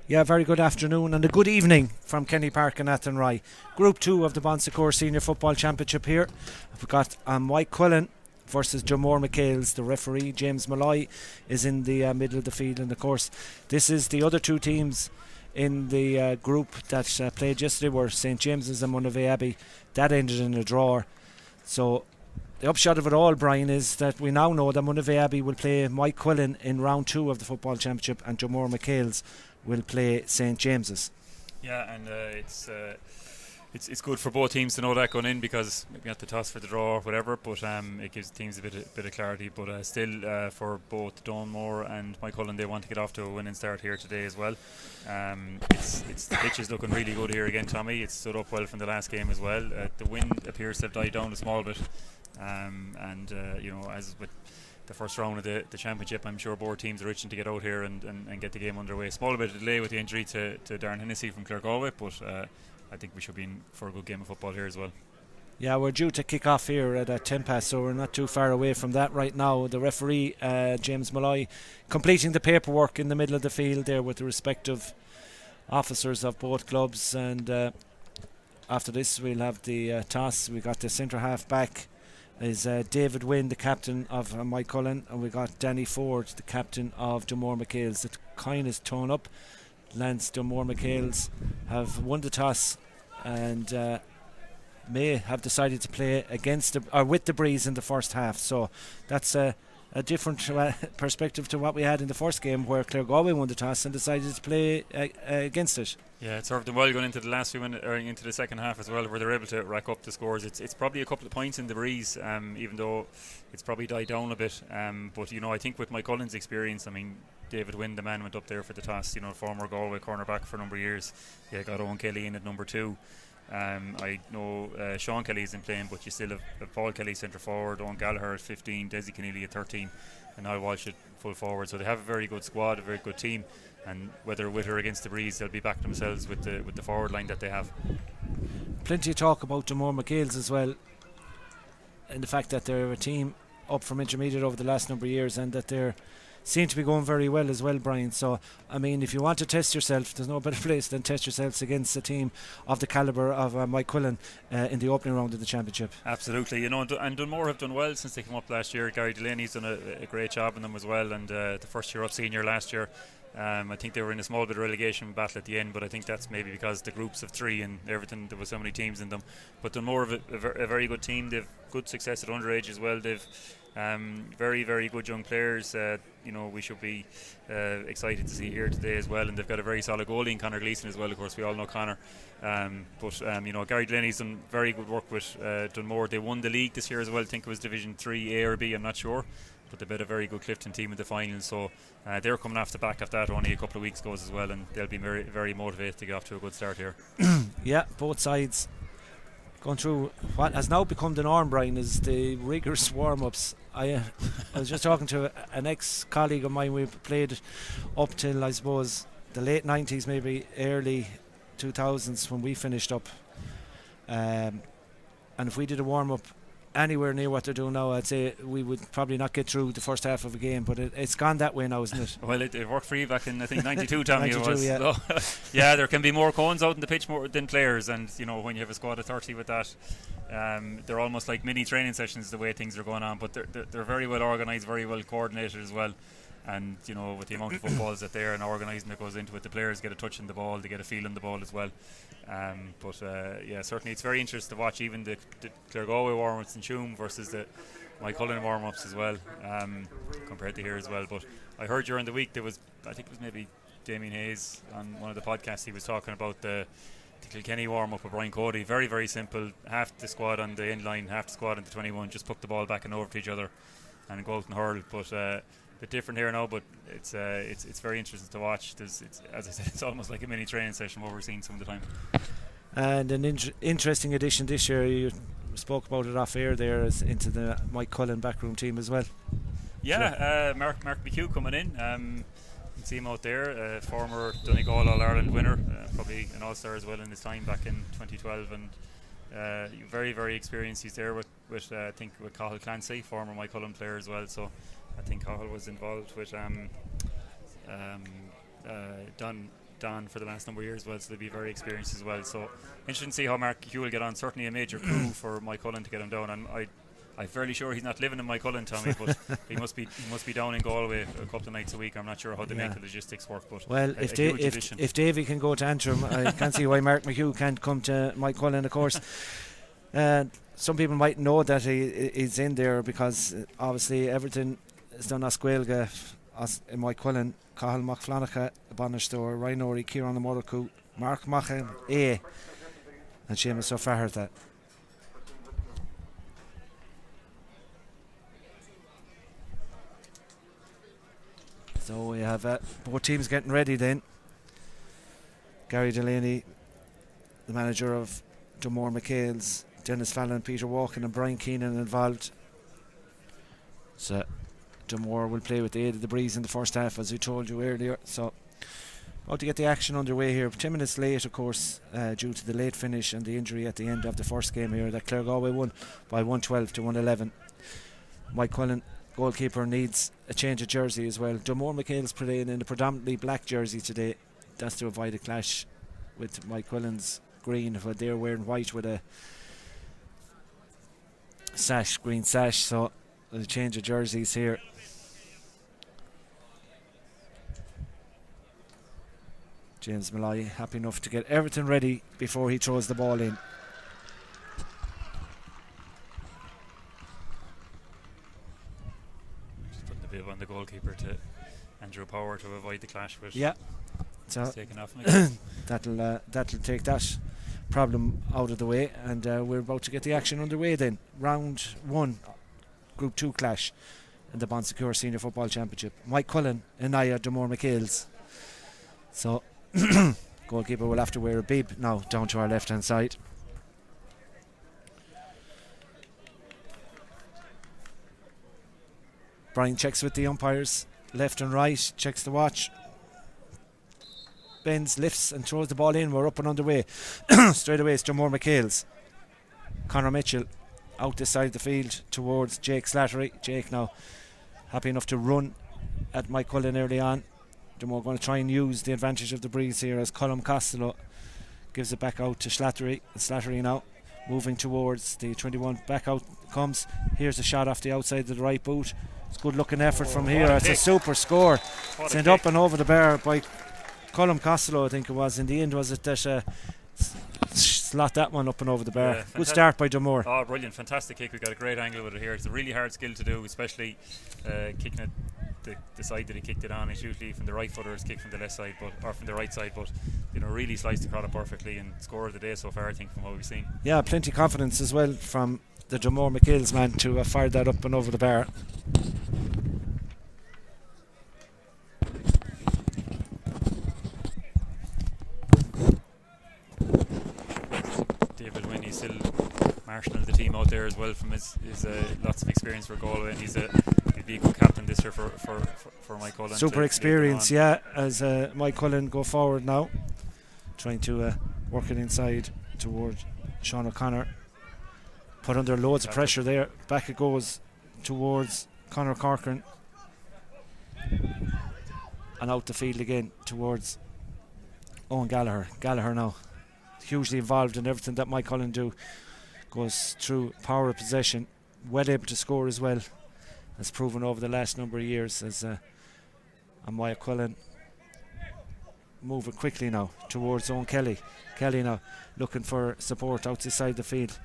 Yeah, very good afternoon and a good evening from Kenny Park and Athenry. Group 2 of the Bonsecourt Senior Football Championship here. We've got Moycullen versus Dunmore MacHales. The referee, James Malloy, is in the middle of the field. And of course, this is the other two teams in the group that played yesterday were St James's and Monavea Abbey. That ended in a draw. So the upshot of it all, Brian, is that we now know that Monavea Abbey will play Moycullen in round 2 of the Football Championship and Dunmore MacHales will play St James's. Yeah, and it's good for both teams to know that going in, because maybe not the toss for the draw or whatever, but it gives teams a bit of clarity. But still, for both Dunmore and Moycullen, they want to get off to a winning start here today as well. The pitch is looking really good here again, Tommy. It's stood up well from the last game as well. The wind appears to have died down a small bit, as with the first round of the championship, I'm sure both teams are itching to get out here and get the game underway. Small bit of delay with the injury to Darren Hennessy from Galway, but I think we should be in for a good game of football here as well. Yeah, we're due to kick off here at 10 past, so we're not too far away from that right now. The referee, James Malloy, completing the paperwork in the middle of the field there with the respective officers of both clubs. And after this, we'll have the toss. We got the centre half back is David Wynne, the captain of Moycullen, and we got Danny Ford, the captain of Dunmore MacHales. The coin is torn up. Lance Dunmore MacHales have won the toss and may have decided to play with the Breeze in the first half. So that's a different perspective to what we had in the first game, where Galway won the toss and decided to play against it. Yeah, it served them well going into the last few minutes, or into the second half as well, where they're able to rack up the scores. It's probably a couple of points in the Breeze, even though it's probably died down a bit. But I think with Moycullen's experience, David Wynne, the man, went up there for the toss. Former Galway cornerback for a number of years. Yeah, got Owen Kelly in at number 2. I know Sean Kelly isn't playing, but you still have Paul Kelly centre forward, Owen Gallagher at 15, Desi Keneally at 13, and Niall Walsh at full forward. So they have a very good squad, a very good team, and whether with or against the Breeze, they'll be back themselves with the forward line that they have. Plenty of talk about Dunmore MacHales as well, and the fact that they're a team up from intermediate over the last number of years, and that they're seem to be going very well as well, Brian. So if you want to test yourself, there's no better place than test yourselves against a team of the calibre of Moycullen in the opening round of the championship. Absolutely, and Dunmore have done well since they came up last year. Gary Delaney's done a great job in them as well, and the first year up senior last year. I think they were in a small bit of relegation battle at the end, but I think that's maybe because the groups of 3 and everything, there were so many teams in them. But Dunmore have a very good team. They've good success at underage as well. They've very, very good young players. We should be excited to see here today as well. And they've got a very solid goalie in Conor Gleeson as well. Of course, we all know Conor. Gary Delaney's done very good work with Dunmore. They won the league this year as well. I think it was Division 3 A or B, I'm not sure. But they beat a very good Clifton team in the final. So they're coming off the back of that only a couple of weeks ago as well. And they'll be very, very motivated to get off to a good start here. Yeah, both sides going through what has now become the norm, Brian, is the rigorous warm-ups. I was just talking to an ex-colleague of mine. We played up till, I suppose, the late 90s, maybe early 2000s when we finished up. And if we did a warm-up anywhere near what they're doing now, I'd say we would probably not get through the first half of a game, but it's gone that way now, isn't it? Well, it worked for you back in, I think, 92, Tommy. 92, it was. yeah. So, yeah, there can be more cones out in the pitch more than players, and when you have a squad of 30 with that, they're almost like mini training sessions the way things are going on, but they're very well organised, very well coordinated as well. And with the amount of footballs that they're and organising that goes into it, the players get a touch in the ball, they get a feel in the ball as well. Certainly it's very interesting to watch even the Galway warm-ups in Tuam versus the Moycullen warm-ups as well, compared to here as well. But I heard during the week I think it was maybe Damien Hayes on one of the podcasts, he was talking about the Kilkenny warm-up with Brian Cody. Very, very simple. Half the squad on the end line, half the squad on the 21, just puck the ball back and over to each other and go out and hurl. But bit different here now, but it's very interesting to watch. As I said, it's almost like a mini training session what we're seeing some of the time. And an interesting addition this year, you spoke about it off air there, is into the Moycullen backroom team as well. Yeah, Mark McHugh coming in. You can see him out there, former Donegal All-Ireland winner, probably an All-Star as well in his time back in 2012, and very, very experienced. He's there with I think with Cathal Clancy, former Moycullen player as well. So I think Cathal was involved with Don for the last number of years as well, so they'll be very experienced as well. So interesting to see how Mark Hugh will get on. Certainly a major coup for Moycullen to get him down, and I'm fairly sure he's not living in Moycullen, Tommy, but he must be down in Galway a couple of nights a week. I'm not sure how they make the logistics work, but well, if Davy can go to Antrim, I can't see why Mark McHugh can't come to Moycullen, of course. Some people might know that he's in there because obviously everything is done as Gaeilge in Moycullen. Cathal McFlanacha, Bannister, Ryan O'Reilly, Kieran Moycullen, Mark Machan, and Seamus O'Flaherty. So we have both teams getting ready then. Gary Delaney, the manager of Dunmore MacHales, Dennis Fallon, Peter Walken and Brian Keenan involved. So Dunmore will play with the aid of the breeze in the first half, as we told you earlier. So about to get the action underway here. 10 minutes late, of course, due to the late finish and the injury at the end of the first game here, that Clare Galway won by 112 to 111. Moycullen goalkeeper needs a change of jersey as well. Dunmore MacHales playing in a predominantly black jersey today. That's to avoid a clash with Moycullen's green, but they're wearing white with a sash, green sash. So a change of jerseys here. James Malloy happy enough to get everything ready before he throws the ball in. On the goalkeeper to Andrew Power to avoid the clash with so taken off that'll take that problem out of the way, and we're about to get the action underway then. Round 1 Group 2 clash in the Bon Secours Senior Football Championship. Moycullen and Dunmore MacHales. So goalkeeper will have to wear a bib now down to our left hand side. Brian checks with the umpires left and right, checks the watch, bends, lifts and throws the ball in. We're up and underway. Straight away it's Dunmore MacHales. Conor Mitchell out this side of the field towards Jake Slattery. Jake now happy enough to run at Moycullen early on. Dunmore going to try and use the advantage of the breeze here as Colm Costello gives it back out to Slattery. Slattery now moving towards the 21. Back out comes. Here's a shot off the outside of the right boot. It's good looking effort from here. It's a super score. Sent up and over the bar by Colm Costello, I think it was. In the end, was it that slot that one up and over the bar. Yeah, good start by Dunmore. Oh, brilliant. Fantastic kick. We got a great angle with it here. It's a really hard skill to do, especially kicking it the side that he kicked it on. It's usually from the right footer's kick from the left side, or from the right side, but really sliced the corner perfectly and score of the day so far, I think, from what we've seen. Yeah, plenty of confidence as well from the Dunmore MacHales man to have fired that up and over the bar. David Winnie still marshalling the team out there as well from his lots of experience for Galway, and he'll be a good captain this year for Moycullen. Super experience, as Moycullen go forward now, trying to work it inside toward Sean O'Connor. Put under loads of pressure there. Back it goes towards Conor Corcoran. And out the field again towards Owen Gallagher. Gallagher now hugely involved in everything that Moycullen do. Goes through power of possession. Well able to score as well. As proven over the last number of years as Moycullen moving quickly now towards Owen Kelly. Kelly now looking for support outside the field.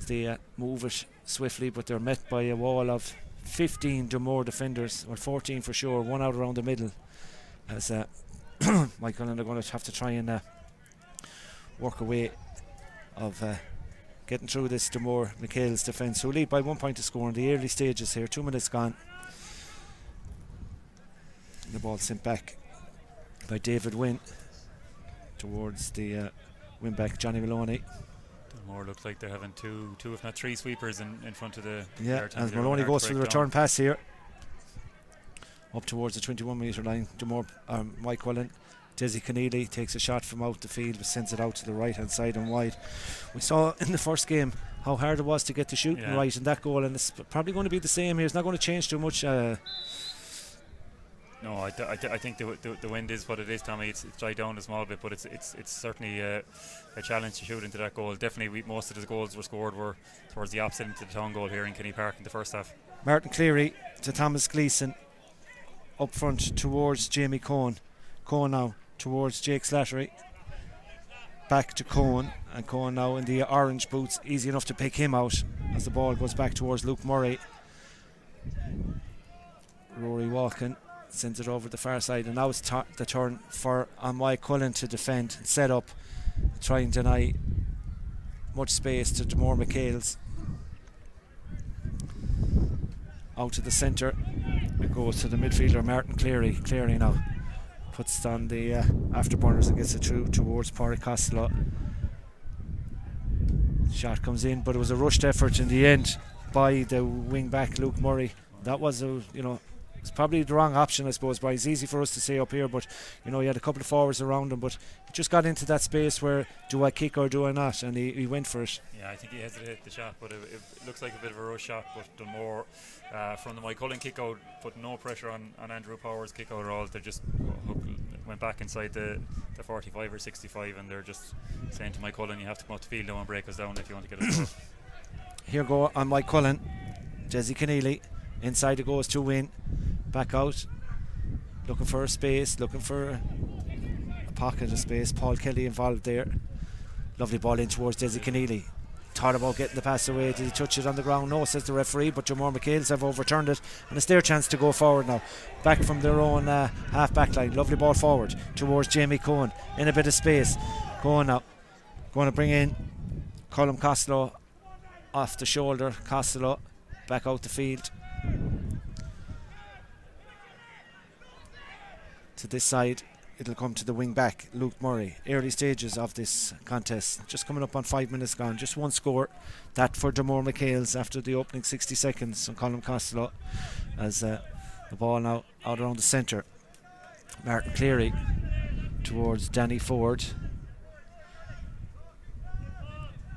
They move it swiftly, but they're met by a wall of 15 Dunmore defenders, or 14 for sure, one out around the middle, as Moycullen are going to have to try and work a way of getting through this Dunmore MacHales defence, who lead by 1 point to score in the early stages here. 2 minutes gone. The ball sent back by David Wynn towards the win back Johnny Maloney. Dunmore looks like they're having two if not three sweepers in front of the as Maloney goes for the return pass here up towards the 21 metre line. Dunmore Moycullen, Desi Keneally takes a shot from out the field but sends it out to the right hand side and wide. We saw in the first game how hard it was to get the shooting right in that goal, and it's probably going to be the same here. It's not going to change too much. No, I think the wind is what it is, Tommy. It's died down a small bit, but it's certainly a challenge to shoot into that goal. Definitely, most of the goals were scored were towards the opposite into the town goal here in Kenny Park in the first half. Martin Cleary to Thomas Gleeson, up front towards Jamie Cohen. Cohen now towards Jake Slattery. Back to Cohen, and Cohen now in the orange boots. Easy enough to pick him out as the ball goes back towards Luke Murray. Rory Walken sends it over the far side, and now it's the turn for Moycullen to defend and set up, try and deny much space to Dunmore MacHales. Out to the centre, it goes to the midfielder Martin Cleary. Cleary now puts on the afterburners and gets it through towards Pádraig Costello. Shot comes in, but it was a rushed effort in the end by the wing back Luke Murray. That was it's probably the wrong option, I suppose, but it's easy for us to say up here, but he had a couple of forwards around him, but he just got into that space where do I kick or do I not, and he went for it. Yeah, I think he hesitated the shot, but it looks like a bit of a rush shot, but Dunmore from the Moycullen kick out put no pressure on Andrew Power's kick out at all. They just went back inside the 45 or 65, and they're just saying to Moycullen, you have to come out the field now and break us down if you want to get a score. Here go on Moycullen, Jesse Keneally, inside it goes to Win. Back out, looking for a space, looking for a pocket of space. Paul Kelly involved there. Lovely ball in towards Desi Keneally. Thought about getting the pass away. Did he touch it on the ground? No, says the referee, but Dunmore MacHales have overturned it, and it's their chance to go forward now. Back from their own half back line. Lovely ball forward towards Jamie Cohen in a bit of space. Cohen now going to bring in Colm Costello off the shoulder. Costello back out the field to this side. It'll come to the wing back Luke Murray. Early stages of this contest, just coming up on 5 minutes gone, just one score, that for Dunmore MacHales after the opening 60 seconds on Colm Costello, as the ball now out around the centre. Martin Cleary towards Danny Ford.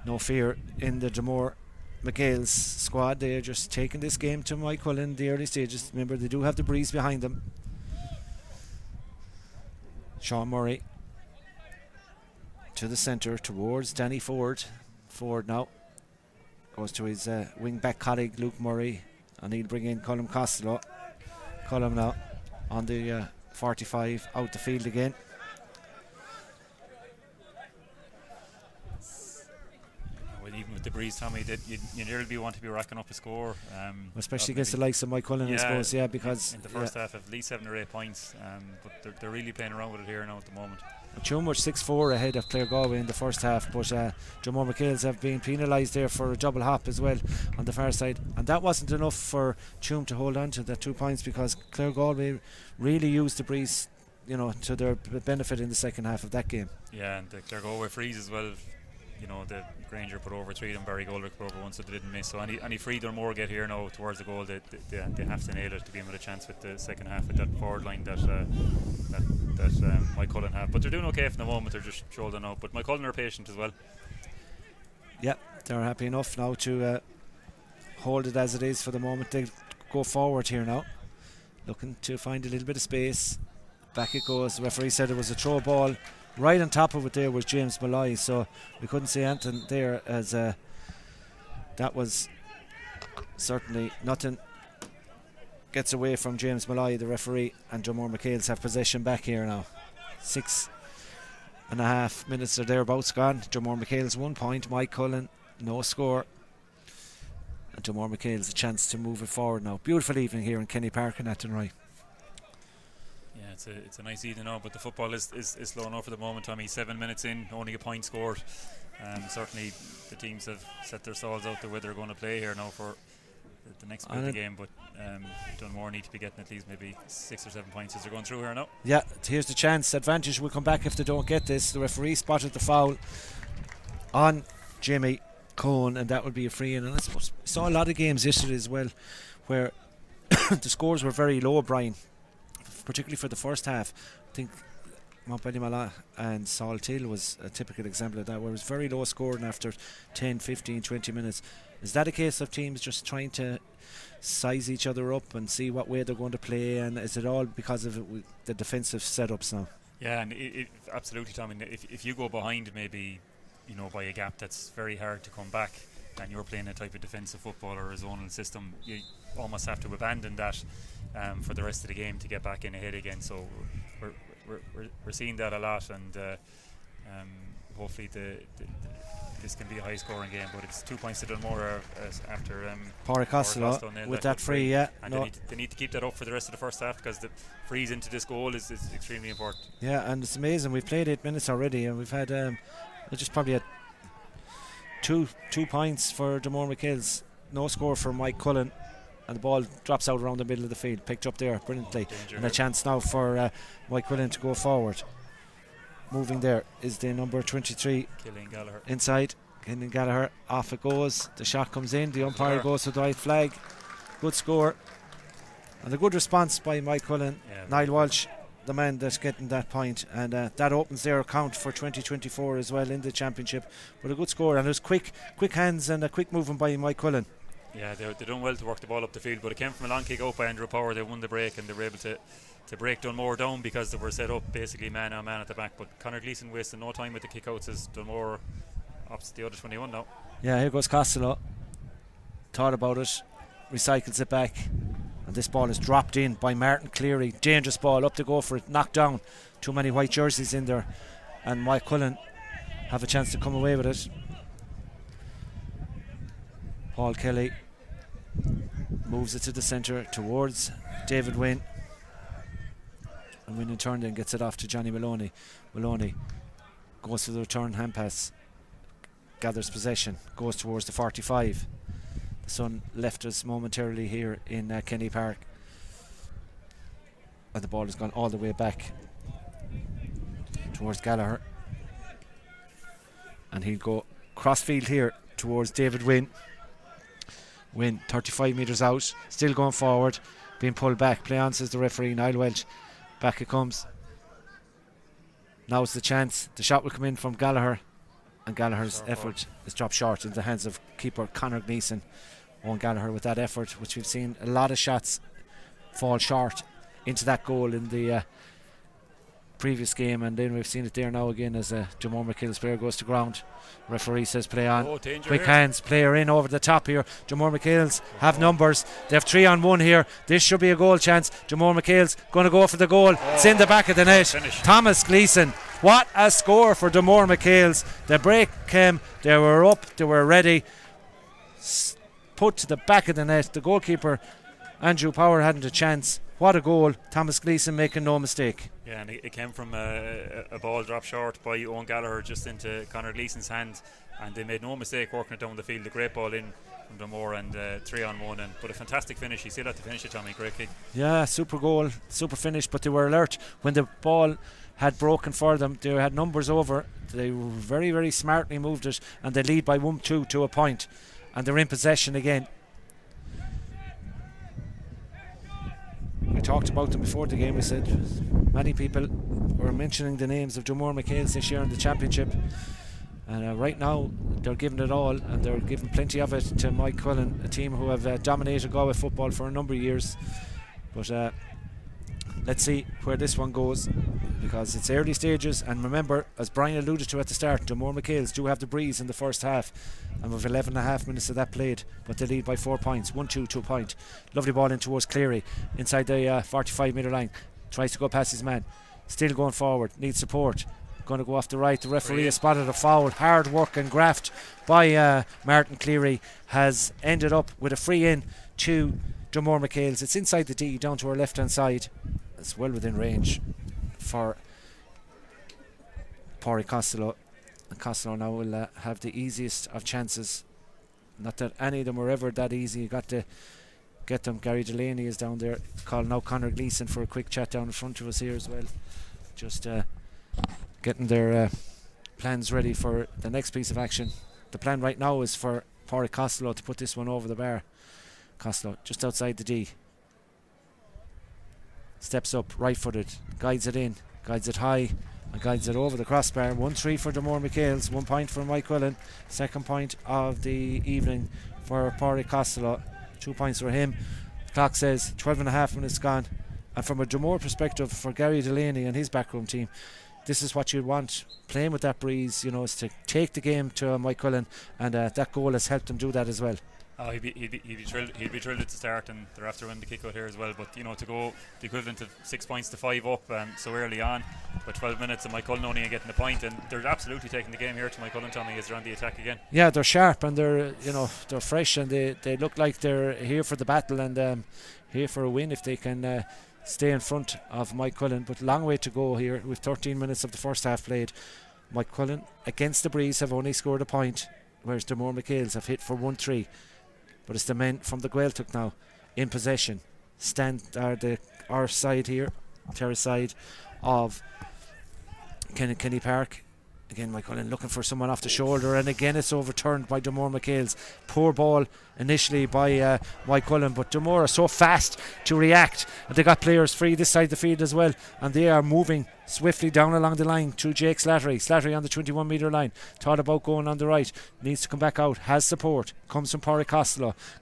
No fear in the Dunmore MacHales squad. They are just taking this game to Moycullen in the early stages. Remember, they do have the breeze behind them. Sean Murray to the centre towards Danny Ford. Ford now goes to his wing back colleague Luke Murray, and he'll bring in Colm Costello. Colm now on the 45 out the field again. Even with the breeze, Tommy, that you nearly want to be racking up a score, especially against the likes of Moycullen, I suppose. Yeah, because in the first half at least 7 or 8 points, but they're really playing around with it here now at the moment. Tuam were 6-4 ahead of Clare Galway in the first half, but Dunmore MacHales have been penalised there for a double hop as well on the far side, and that wasn't enough for Tuam to hold on to the 2 points, because Clare Galway really used the breeze, to their benefit in the second half of that game. Yeah, and the Clare Galway freeze as well. The Granger put over 3 and Barry Goldrick put over 1, so they didn't miss. So any free Dunmore get here now towards the goal, they have to nail it to be in with a chance with the second half with that forward line that Moycullen have. But they're doing okay for the moment. They're just shouldering out. But Moycullen are patient as well. Yeah, they're happy enough now to hold it as it is for the moment. They go forward here now, looking to find a little bit of space. Back it goes. The referee said it was a throw ball. Right on top of it there was James Malloy, so we couldn't say anything there, as that was certainly nothing. Gets away from James Malloy, the referee, and Dunmore MacHales have possession back here now. 6.5 minutes or thereabouts gone. Dunmore MacHales 1 point, Moycullen no score, and Dunmore MacHales a chance to move it forward now. Beautiful evening here in Kenny Park in Athenry. It's a nice evening now, but the football is slow enough for the moment, Tommy. 7 minutes in, only a point scored. Certainly the teams have set their stalls out to where they're going to play here now for the next bit of the game, but Dunmore need to be getting at least maybe 6 or 7 points as they're going through here now. Yeah, here's the chance. Advantage will come back if they don't get this. The referee spotted the foul on Jimmy Cohen, and that would be a free in. And I suppose we saw a lot of games yesterday as well where the scores were very low, Brian, particularly for the first half. I think Montpellier and Salt Hill was a typical example of that, where it was very low scoring after 10, 15, 20 minutes. Is that a case of teams just trying to size each other up and see what way they're going to play, and is it all because of the defensive setups now? Yeah, and absolutely, Tom. If you go behind maybe, by a gap that's very hard to come back, and you're playing a type of defensive football or a zonal system, you almost have to abandon that for the rest of the game to get back in ahead again. So we're seeing that a lot, and hopefully this can be a high scoring game, but it's 2 points to Dunmore after Pádraig Costello with that free, yeah. And they need to keep that up for the rest of the first half, because the freeze into this goal is extremely important. Yeah, and it's amazing. We've played 8 minutes already, and we've had just probably had two points for Dunmore MacHales. No score for Moycullen, and the ball drops out around the middle of the field, picked up there brilliantly. And a chance now for Moycullen to go forward. Moving there is the number 23 Killian Gallagher inside. Killian Gallagher, off it goes. The shot comes in. The umpire goes to the white flag. Good score, and a good response by Moycullen. Niall Walsh, the man that's getting that point, and that opens their account for 2024 as well in the championship. But a good score, and there's quick hands and a quick movement by Moycullen. Yeah, they're done well to work the ball up the field, but it came from a long kick out by Andrew Power. They won the break, and they were able to break Dunmore down, because they were set up basically man on man at the back. But Conor Gleeson wasted no time with the kickouts as Dunmore opposite the other 21 now. Yeah, here goes Costello. Thought about it, recycles it back, and this ball is dropped in by Martin Cleary. Dangerous ball, up to go for it, knocked down. Too many white jerseys in there, and Moycullen have a chance to come away with it. Paul Kelly moves it to the centre towards David Wynne, and Wynne in turn then gets it off to Johnny Maloney. Maloney goes for the return hand pass, gathers possession, goes towards the 45. The sun left us momentarily here in Kenny Park, and the ball has gone all the way back towards Gallagher, and he'll go crossfield here towards David Wynne. Wynne 35 metres out, still going forward, being pulled back. Play on, says the referee, Niall Welch. Back it comes. Now's the chance. The shot will come in from Gallagher, and Gallagher's effort is dropped short into the hands of keeper Conor Gleeson. Owen Gallagher with that effort, which we've seen a lot of shots fall short into that goal in the previous game, and then we've seen it there now again as Dunmore MacHales player goes to ground. Referee says play on. Quick hands, player in over the top here. Dunmore MacHales have numbers. They have 3-on-1 here. This should be a goal chance. Dunmore MacHales going to go for the goal. It's in the back of the net. Thomas Gleeson. What a score for Dunmore MacHales. The break came. They were up. They were ready. Put to the back of the net. The goalkeeper Andrew Power hadn't a chance. What a goal. Thomas Gleeson making no mistake. Yeah, and it came from a ball dropped short by Owen Gallagher just into Conor Gleeson's hand, and they made no mistake working it down the field. A great ball in from Dunmore, and 3-on-1, but a fantastic finish. You still have to finish it, Tommy. Great kick. Yeah, super goal, super finish, but they were alert when the ball had broken for them. They had numbers over. They were very, very smartly moved it, and they lead by 1-2 to a point, and they're in possession again. We talked about them before the game. We said many people were mentioning the names of Dunmore MacHales this year in the championship, and right now they're giving it all, and they're giving plenty of it to Moycullen, a team who have dominated Galway football for a number of years. But let's see where this one goes, because it's early stages, and remember, as Brian alluded to at the start, Dunmore MacHales do have the breeze in the first half, and with 11.5 minutes of that played, but they lead by 4 points, 1-2 to a point. Lovely ball in towards Cleary inside the 45 metre line, tries to go past his man, still going forward, needs support, going to go off the right. The referee has spotted a foul. Hard work and graft by Martin Cleary has ended up with a free in to Dunmore MacHales. It's inside the D down to our left hand side. It's well within range for Pádraig Costello, and Costello now will have the easiest of chances. Not that any of them were ever that easy. You got to get them. Gary Delaney is down there. Calling now Conor Gleeson for a quick chat down in front of us here as well. Just getting their plans ready for the next piece of action. The plan right now is for Pádraig Costello to put this one over the bar. Costello just outside the D. Steps up, right footed, guides it in, guides it high, and guides it over the crossbar. 1-3 for Dunmore MacHales, 1 point for Moycullen. Second point of the evening for Pádraig Costello. 2 points for him. The clock says 12 and a half minutes gone. And from a Dunmore perspective, for Gary Delaney and his backroom team, this is what you'd want. Playing with that breeze, is to take the game to Moycullen, and that goal has helped them do that as well. Oh, he'd be thrilled at the start, and they're after winning the kick out here as well. But to go the equivalent of 6 points to 5 up so early on, but 12 minutes and Moycullen only getting the point, and they're absolutely taking the game here to Moycullen, Tommy, as they're on the attack again. Yeah, they're sharp, and they're they're fresh, and they look like they're here for the battle, and here for a win if they can stay in front of Moycullen. But long way to go here with 13 minutes of the first half played. Moycullen against the breeze have only scored a point, whereas Dunmore MacHales have hit for 1-3. But it's the men from the Gaeltacht now in possession. Our side here, terrace side of Kenny Park. Again, Moycullen looking for someone off the shoulder, and again it's overturned by Dunmore MacHales. Poor ball initially by Moycullen, but Dunmore are so fast to react, and they got players free this side of the field as well, and they are moving swiftly down along the line to Jake Slattery on the 21 metre line. Thought about going on the right, needs to come back out, has support, comes from Pádraig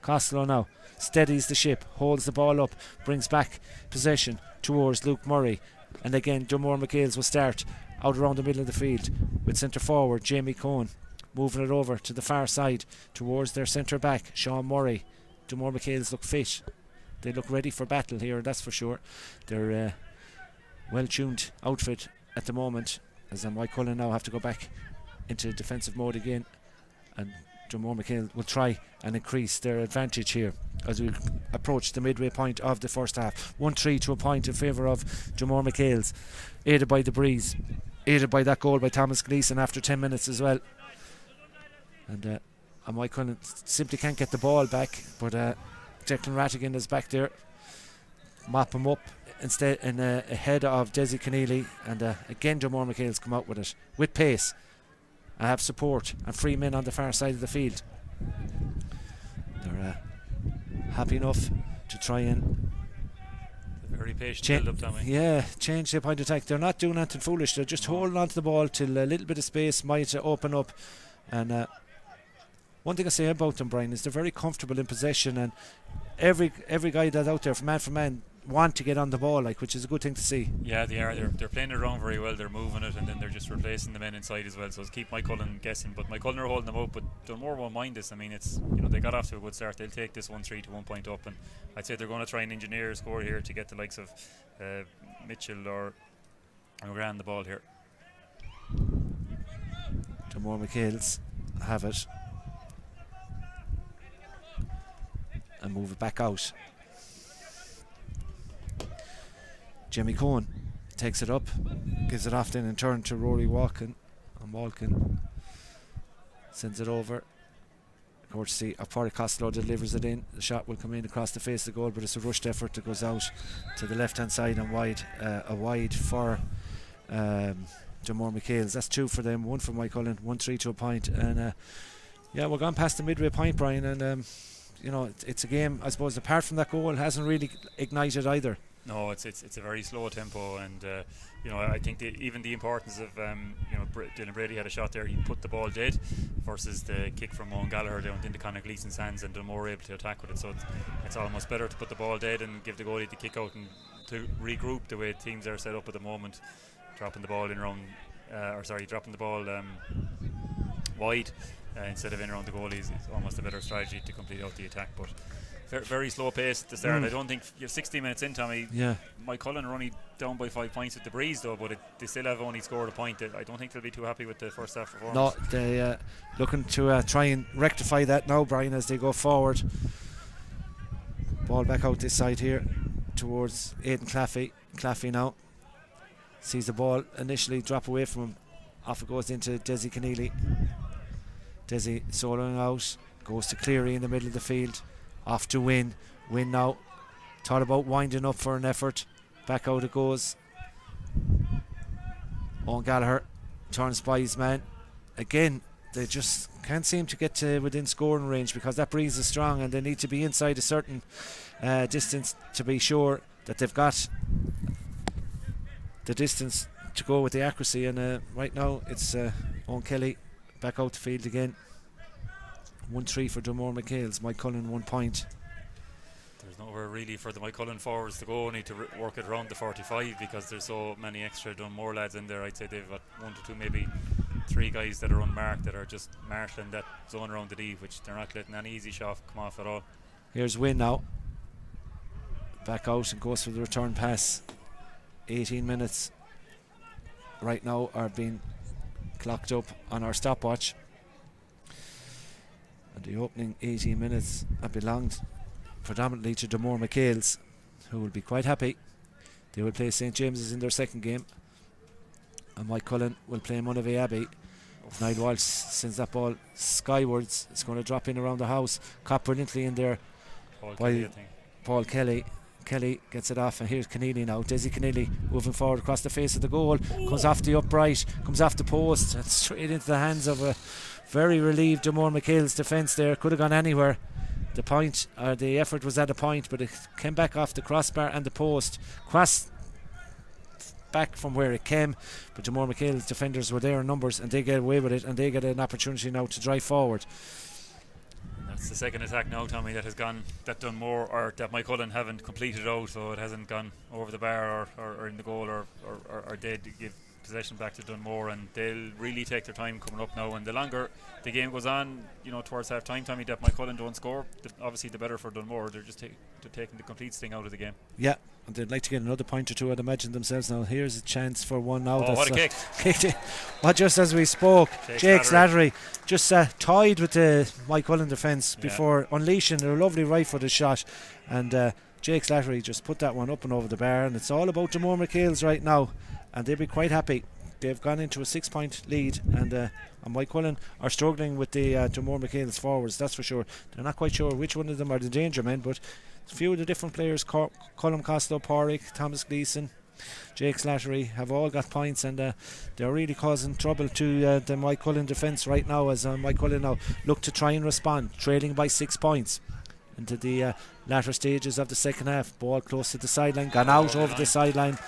Costello now steadies the ship, holds the ball up, brings back possession towards Luke Murray, and again Dunmore MacHales will start out around the middle of the field with centre forward Jamie Cohn moving it over to the far side towards their centre back Sean Murray. Dunmore MacHales look fit, they look ready for battle here, that's for sure. They're a well tuned outfit at the moment, as Moycullen now have to go back into defensive mode again, and Dunmore MacHales will try and increase their advantage here as we approach the midway point of the first half. 1-3 to a point in favour of Dunmore MacHales, aided by the breeze, aided by that goal by Thomas Gleeson after 10 minutes as well. And Moycullen simply can't get the ball back, but Declan Rattigan is back there, mop him up instead ahead of Desi Keneally, and again Dunmore MacHales come out with it with pace and have support and free men on the far side of the field. They're happy enough to try and very patient build up, Tommy. Yeah, change their point of attack. They're not doing anything foolish, they're just holding on to the ball till a little bit of space might open up. And one thing I say about them, Brian, is they're very comfortable in possession, and every guy that's out there, from man, want to get on the ball, which is a good thing to see. Yeah, they are. They're playing it around very well. They're moving it, and then they're just replacing the men inside as well. So it's keep Moycullen guessing, but Moycullen are holding them out. But Dunmore won't mind this. I mean, it's they got off to a good start. They'll take this 1-3 to 1 point up, and I'd say they're going to try and engineer a score here to get the likes of Mitchell or O'Graham the ball here. Dunmore MacHales have it and move it back out. Jimmy Cohen takes it up, gives it off then in turn to Rory Walken, and Walken sends it over. Courtesy of Pádraig Costello delivers it in. The shot will come in across the face of the goal, but it's a rushed effort that goes out to the left hand side and wide. A wide for Dunmore MacHales. That's 2 for them, 1 for Moycullen, 1-3 to a point. And yeah, we're gone past the midway point, Brian, and it's a game, I suppose, apart from that goal, hasn't really ignited either. No, it's a very slow tempo, and I think even the importance of Dylan Brady had a shot there. He put the ball dead versus the kick from Owen Gallagher down into Conor Gleeson's hands, and Dunmore able to attack with it. So it's almost better to put the ball dead and give the goalie the kick out and to regroup the way teams are set up at the moment. Dropping the ball dropping the ball wide instead of in around the goalie is almost a better strategy to complete out the attack. But very slow pace at the start. I don't think you're 60 minutes in, Tommy. Yeah. Moycullen are only down by 5 points with the breeze though, but they still have only scored a point. I don't think they'll be too happy with the first half performance. No, they looking to try and rectify that now, Brian, as they go forward. Ball back out this side here towards Aidan Claffey. Claffey now sees the ball initially drop away from him. Off it goes into Desi Keneally. Desi soloing out, goes to Cleary in the middle of the field. Off to Win now. Thought about winding up for an effort. Back out it goes. Owen Gallagher turns by his man. Again, they just can't seem to get to within scoring range because that breeze is strong, and they need to be inside a certain distance to be sure that they've got the distance to go with the accuracy. And right now it's Owen Kelly back out the field again. 1-3 for Dunmore MacHales. Moycullen 1 point. There's nowhere really for the Moycullen forwards to go. Need to work it around the 45 because there's so many extra Dunmore lads in there. I'd say they've got 1 to 2, maybe 3 guys that are unmarked that are just marshalling that zone around the D, which they're not letting any easy shot come off at all. Here's Wynn now. Back out and goes for the return pass. 18 minutes right now are being clocked up on our stopwatch. And the opening 18 minutes have belonged predominantly to Dunmore MacHales, who will be quite happy. They will play St James's in their second game, and Moycullen will play Monavea Abbey. Niall Walsh sends that ball skywards. It's going to drop in around the house. Caught brilliantly in there by Paul Kelly. Kelly gets it off, and here's Keneally now. Desi Keneally moving forward across the face of the goal. Comes off the upright, comes off the post, and straight into the hands of a very relieved Dunmore MacHales defence there. Could have gone anywhere. The effort was at a point, but it came back off the crossbar and the post. Crossed back from where it came, but Dunmore MacHales defenders were there in numbers, and they get away with it, and they get an opportunity now to drive forward. That's the second attack now, Tommy, that has gone, that Dunmore or that Moycullen haven't completed out, so it hasn't gone over the bar or in the goal or dead to give possession back to Dunmore, and they'll really take their time coming up now. And the longer the game goes on, towards half time, Tommy, that Moycullen don't score, obviously the better for Dunmore. They're just taking the complete sting out of the game. Yeah, and they'd like to get another point or two, I'd imagine themselves now. Here's a chance for one now. Oh, what a kick! Kicked it. Well, just as we spoke, Jake Slattery just tied with the Moycullen defence before unleashing a lovely right-footed shot, and Jake Slattery just put that one up and over the bar. And it's all about Dunmore MacHales right now, and they'll be quite happy. They've gone into a 6-point lead, and Moycullen are struggling with the Dunmore MacHales forwards, that's for sure. They're not quite sure which one of them are the danger men, but a few of the different players, Colm Costello, Porrick, Thomas Gleeson, Jake Slattery, have all got points, and they're really causing trouble to the Moycullen defence right now, as Moycullen now look to try and respond, trailing by 6 points into the latter stages of the second half. Ball close to the sideline, gone out over the sideline.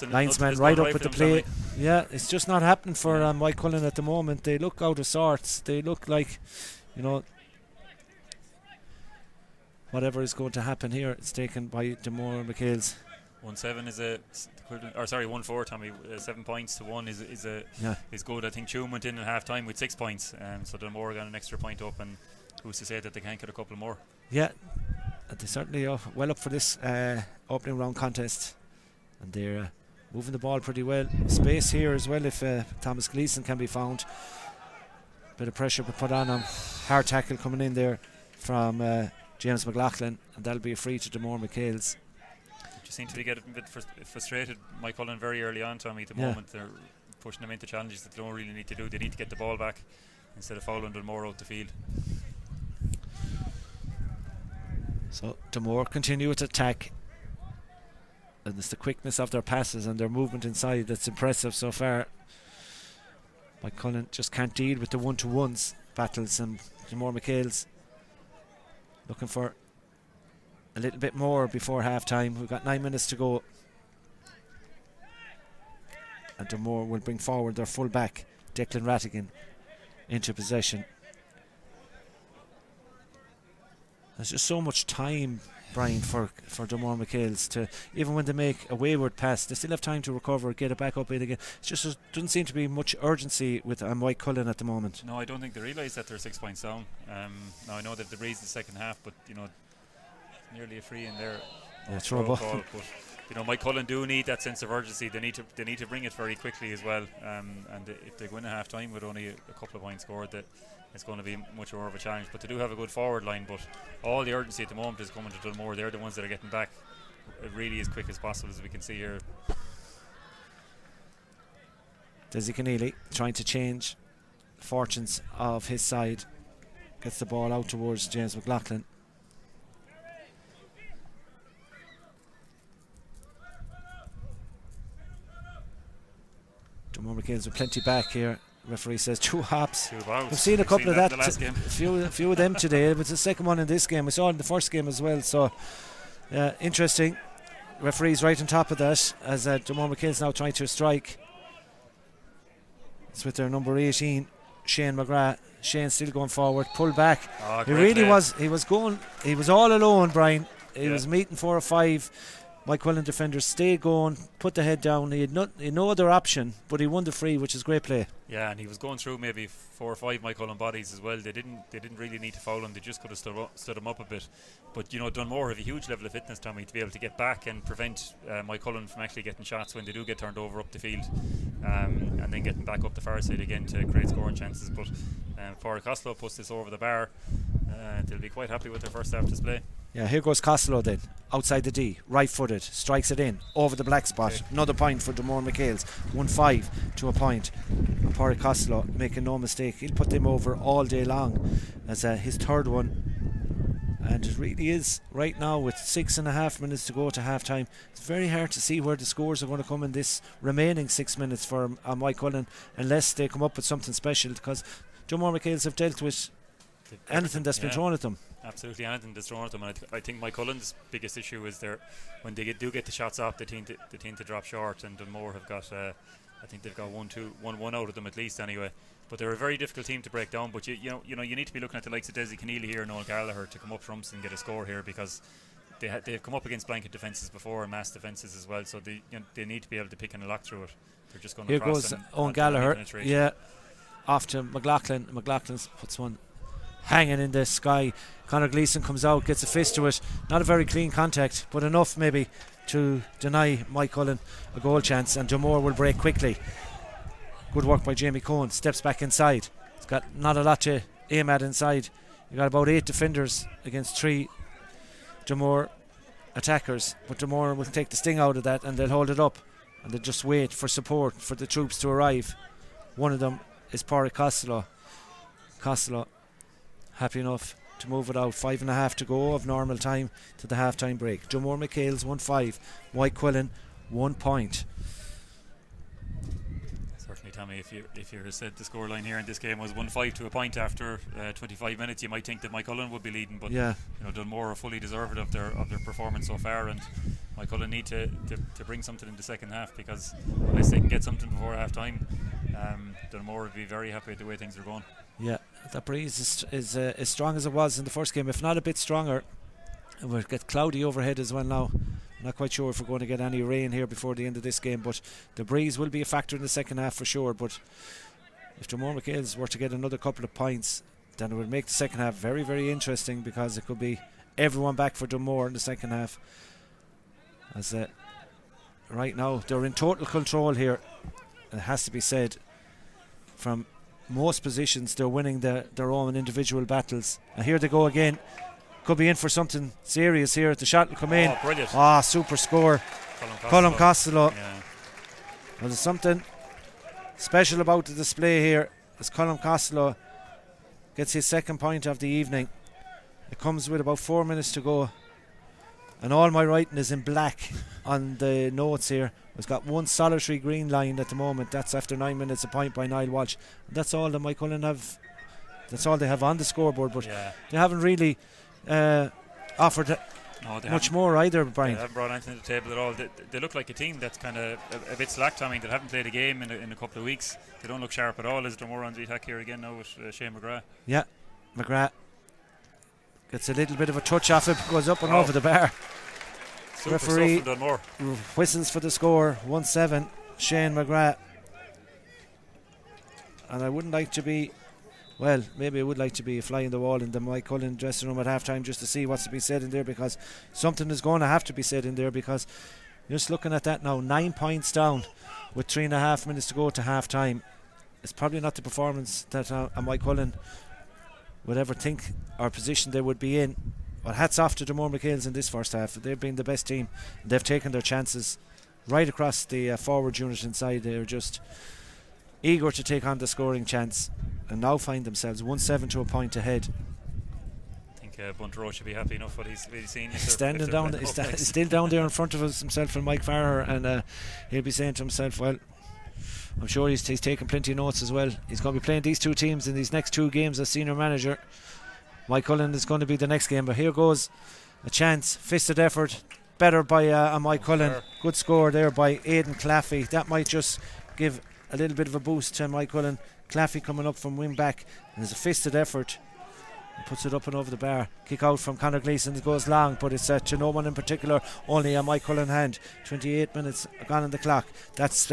Linesman right up with the play. Yeah, it's just not happening for Moycullen at the moment. They look out of sorts. They look like, whatever is going to happen here, it's taken by Dunmore MacHales. 1-7 is a, or sorry, 1-4, Tommy. 7 points to 1 is good. I think Tuam went in at half time with 6 points, so Dunmore got an extra point up, and who's to say that they can't get a couple more? Yeah, they certainly are well up for this opening round contest, and they're moving the ball pretty well. Space here as well if Thomas Gleeson can be found. Bit of pressure put on him. Hard tackle coming in there from James McLaughlin, and that'll be a free to Dunmore MacHales. Just seem to be getting a bit frustrated, Moycullen, very early on, Tommy. At the moment they're pushing them into challenges that they don't really need to do. They need to get the ball back instead of fouling Dunmore out the field. So Dunmore continue with attack, and it's the quickness of their passes and their movement inside that's impressive so far. Moycullen just can't deal with the one-to-ones battles, and Dunmore MacHales looking for a little bit more before half time. We've got 9 minutes to go, and Dunmore will bring forward their full back, Declan Rattigan, into possession. There's just so much time, Brian, for Dunmore MacHales to, even when they make a wayward pass, they still have time to recover, get it back up in again. It just doesn't seem to be much urgency with Moycullen at the moment. No, I don't think they realise that they're 6 points down. Now I know that they raised the second half, but nearly a free in there. Throw ball. But Moycullen do need that sense of urgency. They need to bring it very quickly as well. And if they go in at half time with only a couple of points scored, that it's going to be much more of a challenge. But they do have a good forward line, but all the urgency at the moment is coming to Dunmore. They're the ones that are getting back really as quick as possible, as we can see here. Desi Keneally trying to change the fortunes of his side. Gets the ball out towards James McLaughlin. Dunmore MacHales with plenty back here. Referee says 2 hops. We've seen a couple of that. A few of them today. It was the second one in this game. We saw it in the first game as well. So interesting. Referee's right on top of that as Dunmore MacHales now trying to strike. It's with their number 18, Shane McGrath. Shane still going forward, pull back. He great really play. was. He was all alone, Brian. He was meeting 4 or 5 Moycullen defenders. Stay going, put the head down. He had no other option, but he won the free, which is great play. Yeah, and he was going through maybe 4 or 5 Moycullen bodies as well. They didn't really need to foul him. They just could have stood him up a bit. But you know, Dunmore have a huge level of fitness, Tommy, to be able to get back and prevent Moycullen from actually getting shots when they do get turned over up the field, and then getting back up the far side again to create scoring chances. But Pádraig Costello puts this over the bar. They'll be quite happy with their first half display. Yeah, here goes Costello then, outside the D, right-footed, strikes it in, over the black spot. Okay. Another point for Dunmore MacHales, 1-5 to a point. Pádraig Costello, making no mistake, he'll put them over all day long as his third one. And it really is, right now, with 6.5 minutes to go to half-time, it's very hard to see where the scores are going to come in this remaining 6 minutes for Moycullen, unless they come up with something special, because Dunmore MacHales have dealt with anything that's been thrown at them. Absolutely anything that's thrown at them, and I think Moycullen's biggest issue is when they do get the shots off, they tend to drop short, and Dunmore have got I think they've got 1 out of them at least anyway. But they're a very difficult team to break down. But you know you need to be looking at the likes of Desi Keneally here and Noel Gallagher to come up trumps and get a score here, because they've come up against blanket defences before and mass defences as well. So they need to be able to pick and lock through it. They're just going to here goes Owen Gallagher. Yeah, off to McLaughlin. McLaughlin puts one hanging in the sky. Conor Gleeson comes out, gets a fist to it. Not a very clean contact, but enough maybe to deny Moycullen a goal chance, and Dunmore will break quickly. Good work by Jamie Cohen. Steps back inside. He's got not a lot to aim at inside. You got about 8 defenders against 3 Dunmore attackers, but Dunmore will take the sting out of that and they'll hold it up and they'll just wait for support for the troops to arrive. One of them is Pádraig Costello. Costello happy enough to move it out. 5.5 to go of normal time to the half-time break. Dunmore MacHales 1-5, Moycullen 1 point. Certainly, Tommy, if you said the scoreline here in this game was 1-5 to a point after 25 minutes, you might think that Moycullen would be leading, but you know, Dunmore are fully deserved of their performance so far, and Moycullen need to bring something in the second half, because unless they can get something before half-time, Dunmore would be very happy with the way things are going. Yeah, that breeze is as strong as it was in the first game, if not a bit stronger. And we'll get cloudy overhead as well now. I'm not quite sure if we're going to get any rain here before the end of this game, but the breeze will be a factor in the second half for sure. But if Dunmore MacHales were to get another couple of points, then it would make the second half very, very interesting, because it could be everyone back for Dunmore in the second half. As right now they're in total control here, it has to be said. From most positions they're winning their own individual battles, and here they go again. Could be in for something serious here. The shot will come in. Brilliant. Super score. Colm Costello. Yeah. Well, there's something special about the display here as Colm Costello gets his second point of the evening. It comes with about 4 minutes to go, and all my writing is in black on the notes here. It's got one solitary green line at the moment. That's after 9 minutes, a point by Niall Walsh. And that's all that Moycullen have. That's all they have on the scoreboard, but they haven't really offered much more either, Brian. They haven't brought anything to the table at all. They look like a team that's kind of a bit slack, Tommy. They haven't played a game in a couple of weeks. They don't look sharp at all. Is there more on the attack here again now with Shane McGrath? Yeah, McGrath gets a little bit of a touch off it, goes up and over the bar. Super referee stuff from Dunmore. Whistles for the score. 1-7 Shane McGrath. And I wouldn't like to be, well, maybe I would like to be a fly in the wall in the Moycullen dressing room at half time just to see what's to be said in there, because something is going to have to be said in there, because just looking at that now, 9 points down with 3.5 minutes to go to half time. It's probably not the performance that a Moycullen would ever think or position they would be in. But hats off to Dunmore MacHales in this first half. They've been the best team. They've taken their chances right across the forward unit inside. They're just eager to take on the scoring chance, and now find themselves 1-7 to a point ahead. I think Buntrow should be happy enough what he's seen. Standing down, he's still down there in front of us, himself and Mike Farrer, and he'll be saying to himself, well, I'm sure he's taking plenty of notes as well. He's going to be playing these two teams in these next 2 games as senior manager. Moycullen is going to be the next game, but here goes a chance, fisted effort, better by Moycullen. Good score there by Aidan Claffey. That might just give a little bit of a boost to Moycullen. Claffey coming up from wing back, and there's a fisted effort. He puts it up and over the bar. Kick out from Conor Gleeson. It goes long, but it's to no one in particular, only a Moycullen hand. 28 minutes gone on the clock. That's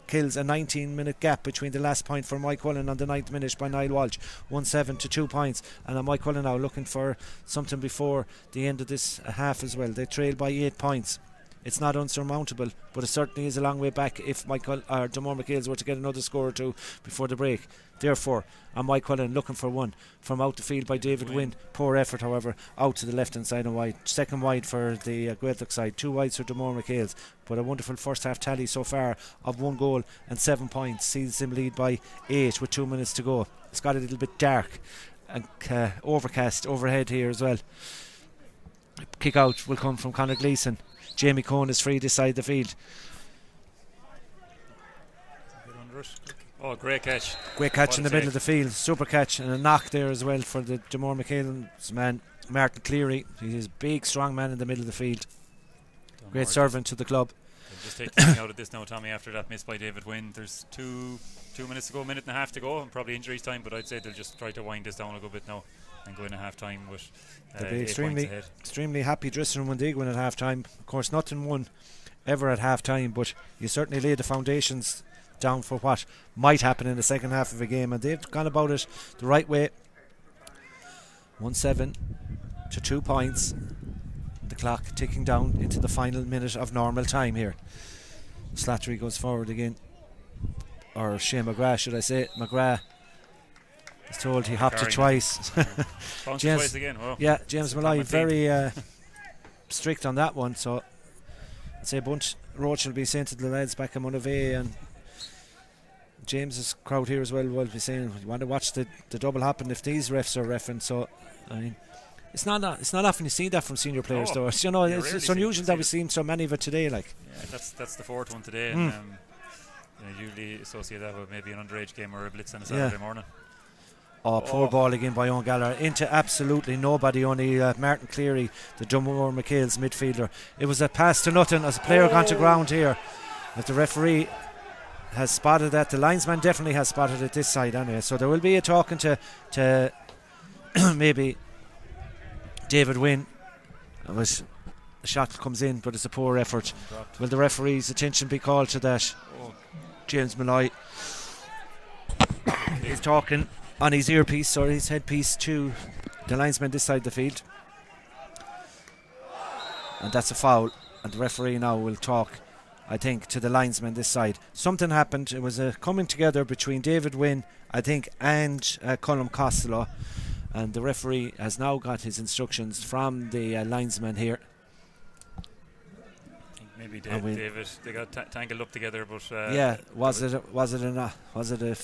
kills a 19-minute gap between the last point for Moycullen on the 9th minute by Niall Walsh. 1-7 to 2 points, and Moycullen now looking for something before the end of this half as well. They trail by 8 points. It's not unsurmountable, but it certainly is a long way back if Dunmore MacHales were to get another score or two before the break. Therefore, Moycullen looking for one from out the field by David Wynne. Poor effort, however, out to the left hand side and wide. Second wide for the Gaeltacht side, 2 wides for Dunmore MacHales. But a wonderful first half tally so far of 1 goal and 7 points sees them lead by 8 with 2 minutes to go. It's got a little bit dark and overcast overhead here as well. Kick out will come from Conor Gleeson. Jamie Cohn is free this side of the field. Oh, great catch. Great catch in the middle of the field. Super catch, and a knock there as well for the Dunmore MacHales man, Martin Cleary. He's a big, strong man in the middle of the field. Great servant to the club. We'll just take the thing out of this now, Tommy, after that miss by David Wynne. There's 2 minutes to go, minute and a half to go, and probably injuries time, but I'd say they'll just try to wind this down a good bit now and go in at half time with they'll be extremely happy dressing room when they go in at half time. Of course, nothing won ever at half time, but you certainly lay the foundations down for what might happen in the second half of a game, and they've gone about it the right way. 1-7 to 2 points. The clock ticking down into the final minute of normal time here. Slattery goes forward again, or Shane McGrath should I say. McGrath is told he hopped it twice. James, twice again. Wow. Yeah, James Malloy very strict on that one, so I'd say Bunt Roach will be saying to the lads back in Monavea, and James's crowd here as well will be saying, you want to watch the double happen if these refs are reffing. So I mean, it's not often you see that from senior players, though. It's, it's unusual that we've seen so many of it today. Like, yeah, that's the 4th one today, and usually associate that with maybe an underage game or a blitz on a Saturday morning. Poor ball again by Owen Gallagher into absolutely nobody, only Martin Cleary, the Dunmore MacHales midfielder. It was a pass to nothing as a player gone to ground here. As the referee has spotted that, the linesman definitely has spotted it this side anyway. So there will be a talking to maybe David Wynne. The shot comes in, but it's a poor effort. Will the referee's attention be called to that? James Malloy is talking on his earpiece or his headpiece to the linesman this side of the field, and that's a foul, and the referee now will talk, I think, to the linesman this side. Something happened. It was a coming together between David Wynne, I think, and Colm Costello, and the referee has now got his instructions from the linesman here. Maybe David, they got tangled up together, but was it a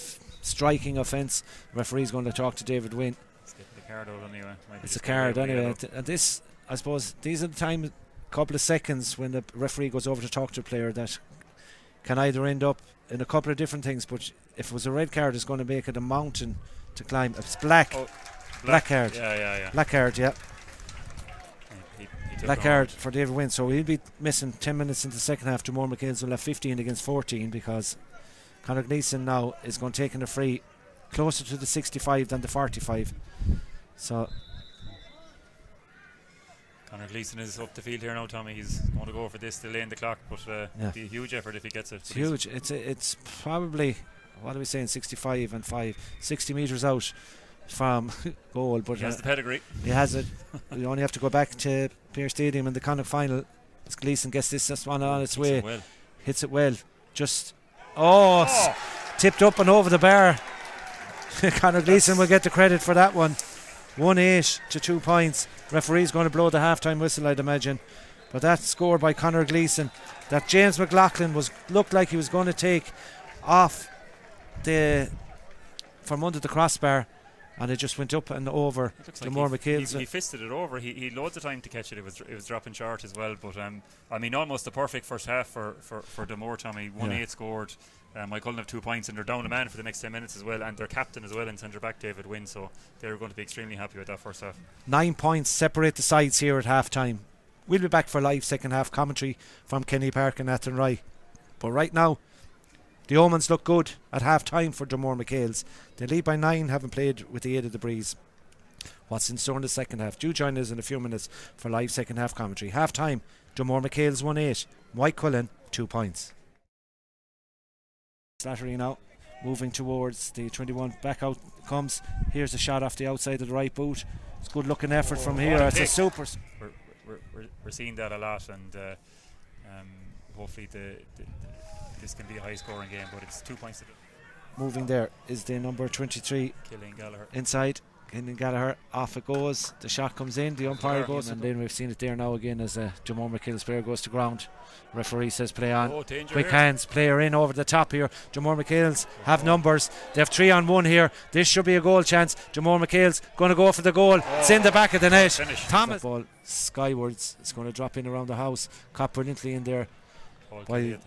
striking offence? The referee's going to talk to David Wynne. Let's get the card out anyway. It's a card anyway. And this, I suppose, these are the time, couple of seconds when the referee goes over to talk to a player that can either end up in a couple of different things. But if it was a red card, it's going to make it a mountain to climb. It's black card. Yeah. Black card, yeah. He black card for David Wynne, so he'll be missing 10 minutes into the second half. Dunmore MacHales will have 15 against 14 because Conor Gleeson now is going to take in a free closer to the 65 than the 45. So Conor Gleeson is up the field here now, Tommy. He's going to go for this, delaying the clock, but it'll be a huge effort if he gets it. It's huge. It's probably, what are we saying, 65 and 5, 60 metres out from goal, but he has the pedigree. He has it. You only have to go back to Pearse Stadium in the Connacht final as Gleeson gets this one on its way. Hits it well. Just tipped up and over the bar. Conor Gleeson will get the credit for that one. 1-8 to 2 points. Referee's going to blow the half-time whistle, I'd imagine. But that score by Conor Gleeson, that James McLaughlin looked like he was going to take off from under the crossbar, and it just went up and over the more MacHales. He fisted it over. He loads of time to catch it. It was dropping short as well. But I mean, almost a perfect first half for Dunmore, Tommy. 1-8 scored. Moycullen have 2 points, and they're down a man for the next 10 minutes as well, and their captain as well in centre back David Wynne. So they're going to be extremely happy with that first half. 9 points separate the sides here at half time. We'll be back for live second half commentary from Kenny Park and Athenry. But right now, The omens look good at half time for Dunmore MacHales. They lead by 9, having played with the aid of the breeze. What's in store in the second half? Do join us in a few minutes for live second half commentary. Half time, Dunmore MacHales 1-8, Moycullen 2 points. Slattery now moving towards the 21. Back out comes. Here's a shot off the outside of the right boot. It's good looking effort from here. It's a super. We're seeing that a lot, and hopefully this can be a high scoring game, but it's 2 points to the. Moving there is the number 23 Killing Gallagher. inside. Killing Gallagher, off it goes. The shot comes in, the umpire goes, and then we've seen it there now again as Dunmore MacHales player goes to ground. Referee says play on. Quick hands, player in over the top here. Dunmore MacHales have numbers. They have 3-on-1 here. This should be a goal chance. Dunmore MacHales going to go for the goal. It's in the back of the net. Thomas ball skywards. It's going to drop in around the house. Caught brilliantly in there by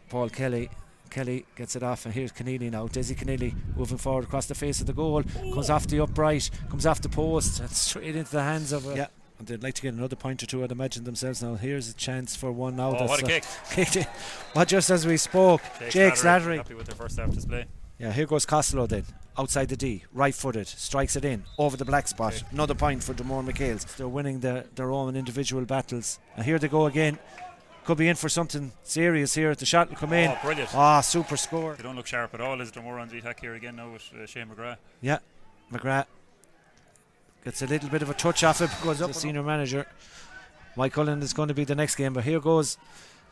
Paul Kelly. Kelly gets it off, and here's Keneally now. Desi Keneally moving forward across the face of the goal. Comes off the upright, comes off the post, and straight into the hands of yeah. And they'd like to get another point or two, I'd imagine themselves now. Here's a chance for one now. Oh, what a kick. Kicked in. Well, just as we spoke, Jake Slattery. Happy with their first half display. Yeah, here goes Costello then. Outside the D, right footed, strikes it in, over the black spot. Okay. Another point for Dunmore MacHales. They're winning their own individual battles. And here they go again. Could be in for something serious here. The shot will come in. Brilliant. Super score. They don't look sharp at all. Is Dunmore on the attack here again now with Shane McGrath? Yeah, McGrath gets a little bit of a touch off it, goes up. The senior manager. Moycullen is going to be the next game, but here goes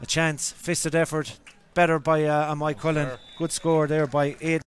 a chance. Fisted effort. Better by Moycullen. Good score there by Aidan.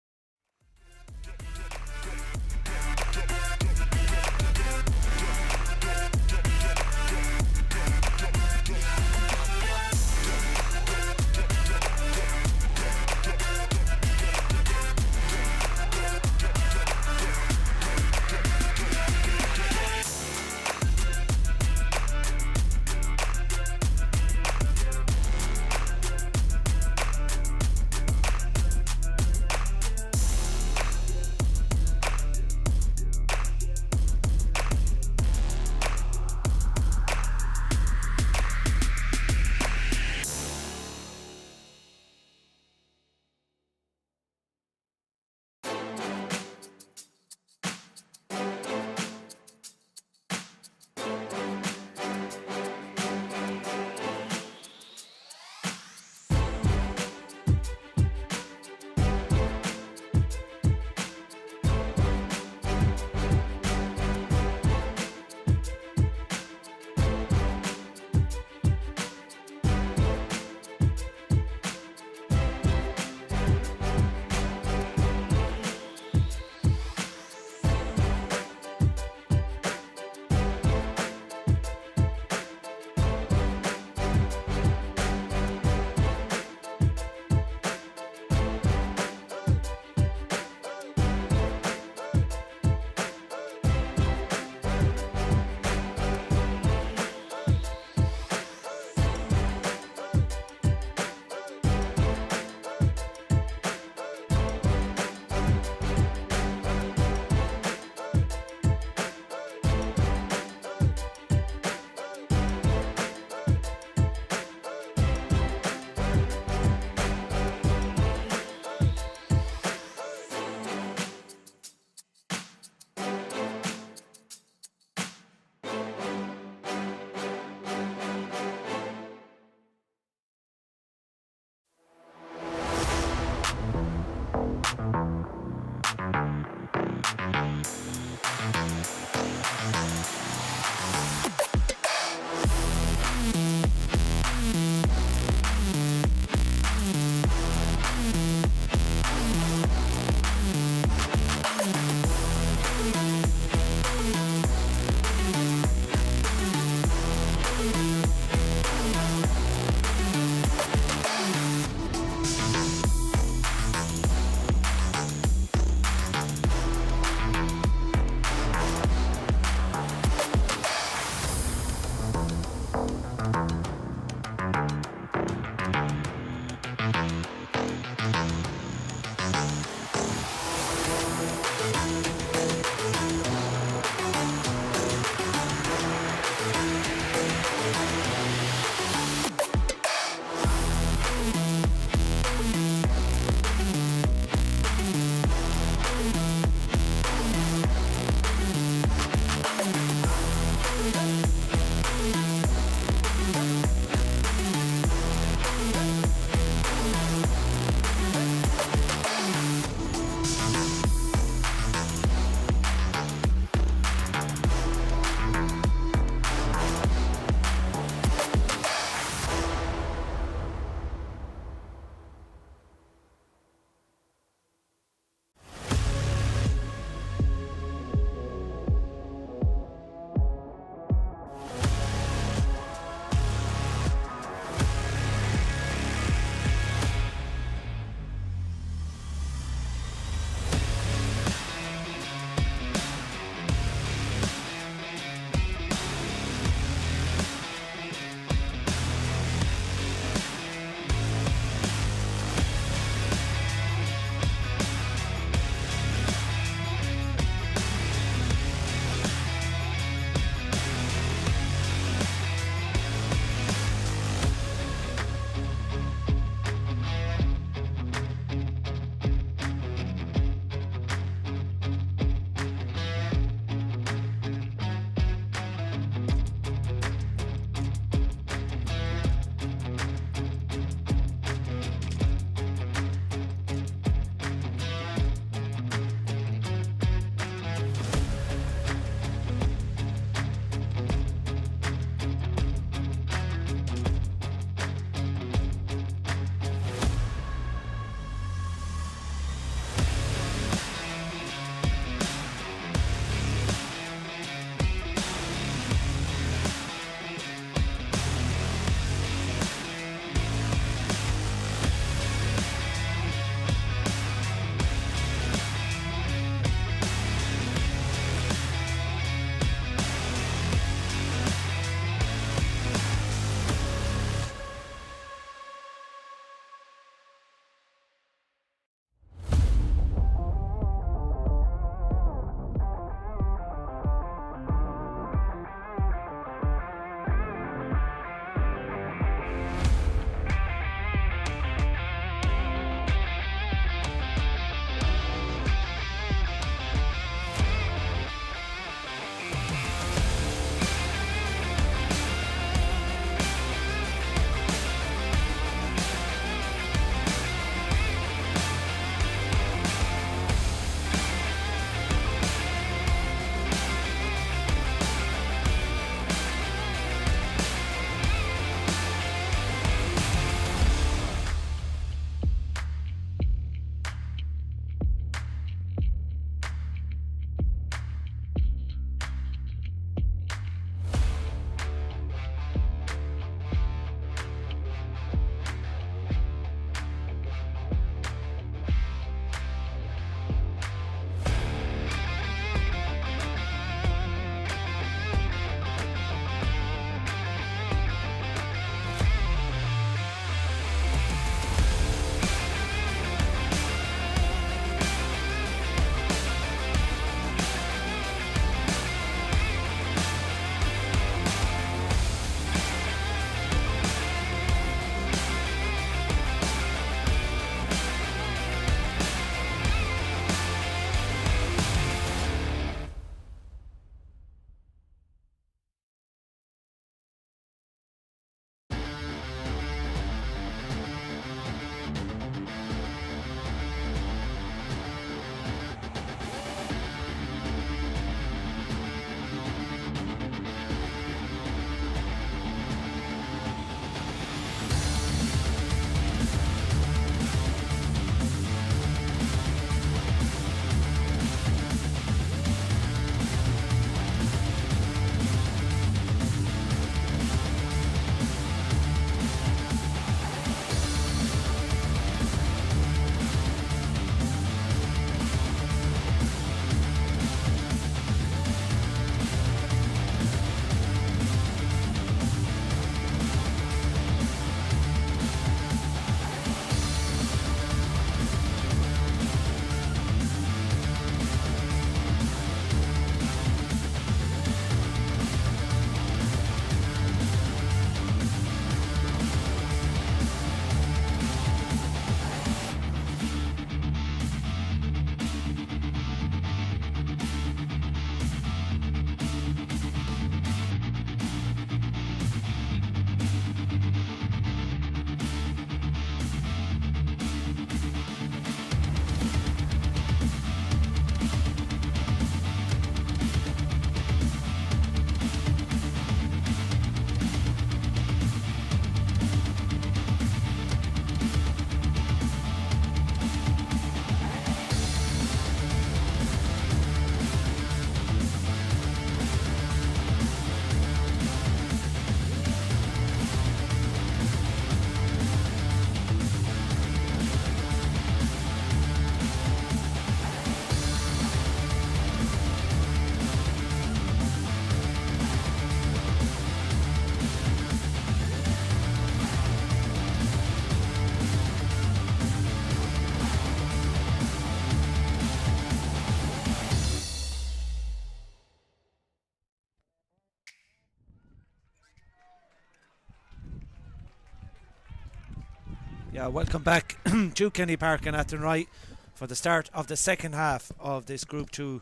Yeah, welcome back to Kenny Park and Athenry for the start of the second half of this Group 2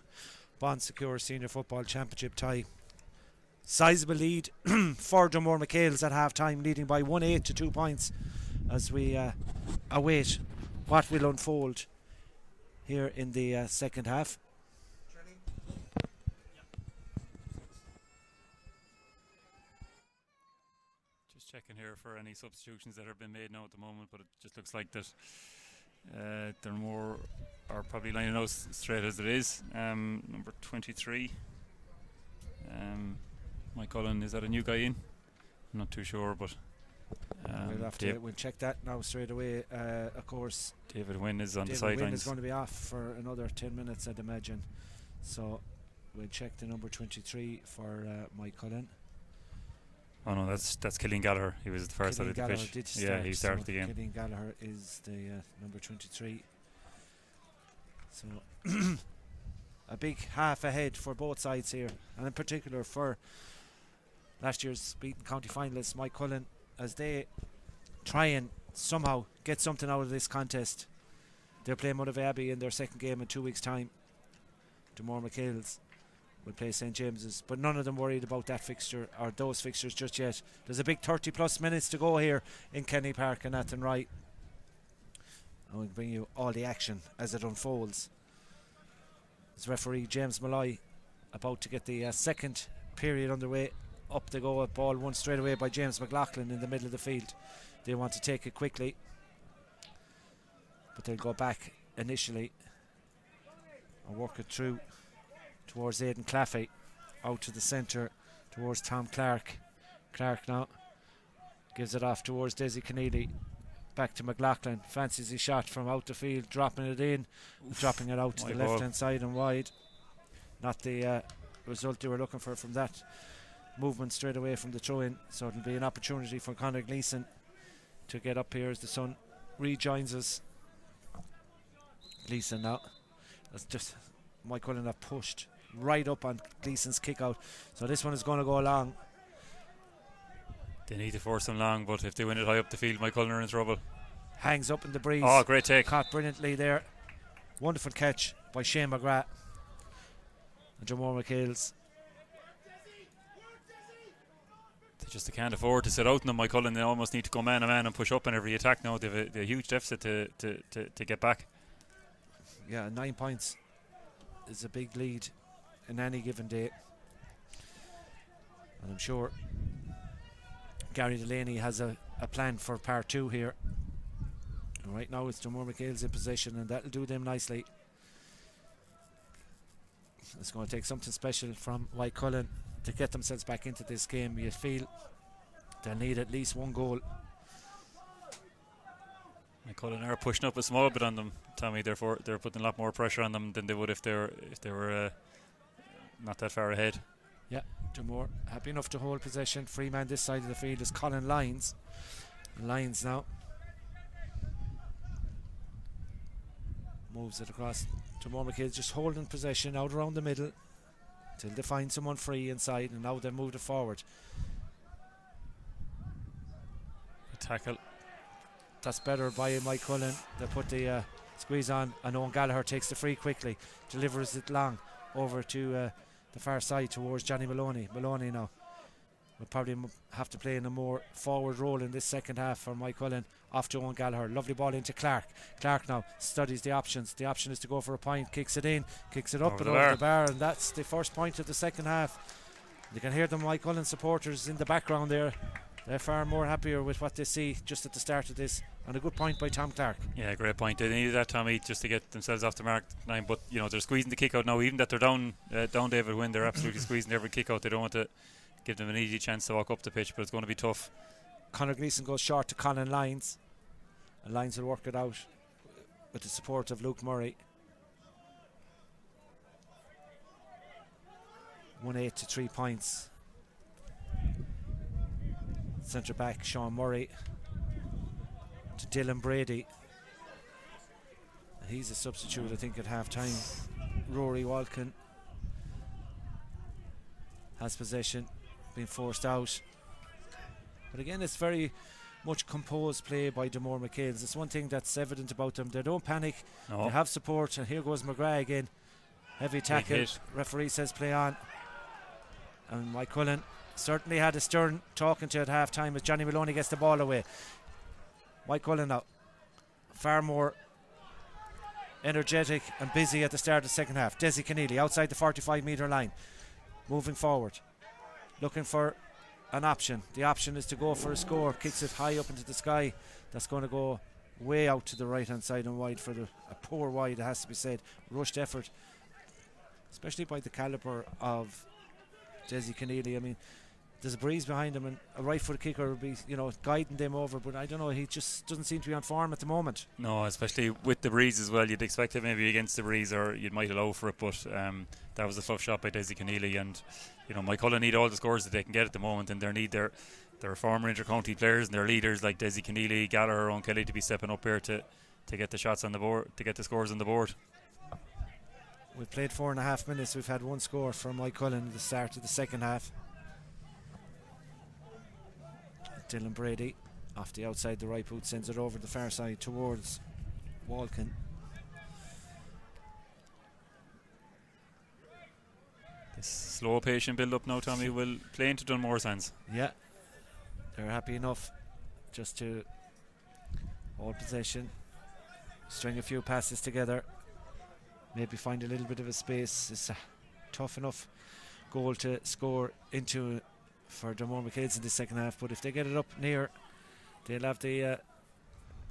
Bond Secure Senior Football Championship tie. Sizable lead for Dunmore MacHales at half time, leading by 1-8 to 2 points as we await what will unfold here in the second half. Just checking here for any substitutions that have been made now at the moment, but it just looks like that Dunmore are probably lining out straight as it is. Number 23. Moycullen, is that a new guy in? I'm not too sure, but we'll check that now straight away. Of course, David Wynne is on the David Wynne sidelines. is going to be off for another 10 minutes, I'd imagine. So we'll check the number 23 for Moycullen. Oh no, that's Killian Gallagher. He was the first out of the pitch. Yeah, he started the game. Killian Gallagher is the number 23. So a big half ahead for both sides here, and in particular for last year's beaten county finalists Moycullen, as they try and somehow get something out of this contest. They're playing Motherway Abbey in their second game in 2 weeks' time. Dunmore MacHales will play St James's, but none of them worried about that fixture or those fixtures just yet. There's a big 30 plus minutes to go here in Kenny Park and Athenry, and we'll bring you all the action as it unfolds. As referee James Malloy about to get the second period underway. Up they go, a ball won straight away by James McLaughlin in the middle of the field. They want to take it quickly, but they'll go back initially and work it through towards Aidan Claffey, out to the centre towards Tom Clark. Clark now gives it off towards Desi Keneally, back to McLaughlin, fancies his shot from out the field, dropping it in, dropping it out to the left hand side and wide. Not the result they were looking for from that movement straight away from the throw in, so it'll be an opportunity for Conor Gleeson to get up here as the sun rejoins us. Gleeson now, that's just Moycullen have pushed right up on Gleeson's kick out, so this one is going to go long. They need to force them long, but if they win it high up the field, Moycullen are in trouble. Hangs up in the breeze. Oh, great take. Caught brilliantly there. Wonderful catch by Shane McGrath. And Dunmore MacHales, they can't afford to sit out in them. Moycullen, they almost need to go man to man and push up in every attack now. They have a huge deficit to get back. Yeah, 9 points is a big lead in any given day, and I'm sure Gary Delaney has a plan for part 2 here. And right now it's Dunmore MacHales in possession, and that'll do them nicely. It's going to take something special from Moycullen to get themselves back into this game. You feel they'll need at least one goal. Moycullen are pushing up a small bit on them, Tommy. Therefore, they're putting a lot more pressure on them than they would if they were not that far ahead. Yeah, Dunmore happy enough to hold possession. Free man this side of the field is Colin Lyons. Lyons now moves it across. Dunmore MacHales just holding possession out around the middle till they find someone free inside, and now they moved it forward. A tackle. That's better by Moycullen. They put the squeeze on, and Owen Gallagher takes the free quickly, delivers it long over to the far side towards Johnny Maloney. Maloney now will probably have to play in a more forward role in this second half for Moycullen. Off to Owen Gallagher, lovely ball into Clark. Clark now studies the options. The option is to go for a point, kicks it in, kicks it up and over the bar, and that's the first point of the second half. You can hear the Moycullen supporters in the background there. They're far more happier with what they see just at the start of this, and a good point by Tom Clark. Yeah, great point. They needed that, Tommy, just to get themselves off the mark 9. But you know, they're squeezing the kick out now. Even that they're down David Wynne, they're absolutely squeezing every kick out. They don't want to give them an easy chance to walk up the pitch, but it's going to be tough. Conor Gleeson goes short to Colin Lyons, and Lyons will work it out with the support of Luke Murray. 1-8 to 3 points. Centre back Sean Murray to Dylan Brady. He's a substitute, I think, at half time. Rory Walken has possession, been forced out. But again, it's very much composed play by Dunmore MacHales. It's one thing that's evident about them. They don't panic. No. They have support. And here goes McGrath again. Heavy tackle. Referee says play on. And Moycullen certainly had a stern talking to at half time as Johnny Maloney gets the ball away. Moycullen now far more energetic and busy at the start of the second half. Desi Keneally outside the 45 metre line, moving forward, looking for an option. The option is to go for a score. Kicks it high up into the sky. That's going to go way out to the right hand side and wide for a poor wide, it has to be said. Rushed effort, especially by the calibre of Desi Keneally. I mean, there's a breeze behind him, and a right foot kicker would be, guiding them over, but I don't know, he just doesn't seem to be on form at the moment. No, especially with the breeze as well. You'd expect it maybe against the breeze, or you might allow for it, but that was a tough shot by Desi Keneally, and Moycullen need all the scores that they can get at the moment, and they need their former intercounty players and their leaders like Desi Keneally, Gallagher, Owen Kelly to be stepping up here to get the shots on the board, to get the scores on the board. We've played 4.5 minutes. We've had one score from Moycullen at the start of the second half. Dylan Brady off the outside the right boot sends it over the far side towards Walkin. This slow patient build up now, Tommy, will play into Dunmore's hands. Yeah, they're happy enough just to hold possession, string a few passes together, maybe find a little bit of a space. It's a tough enough goal to score into for Dunmore MacHales in the second half, but if they get it up near, they'll have the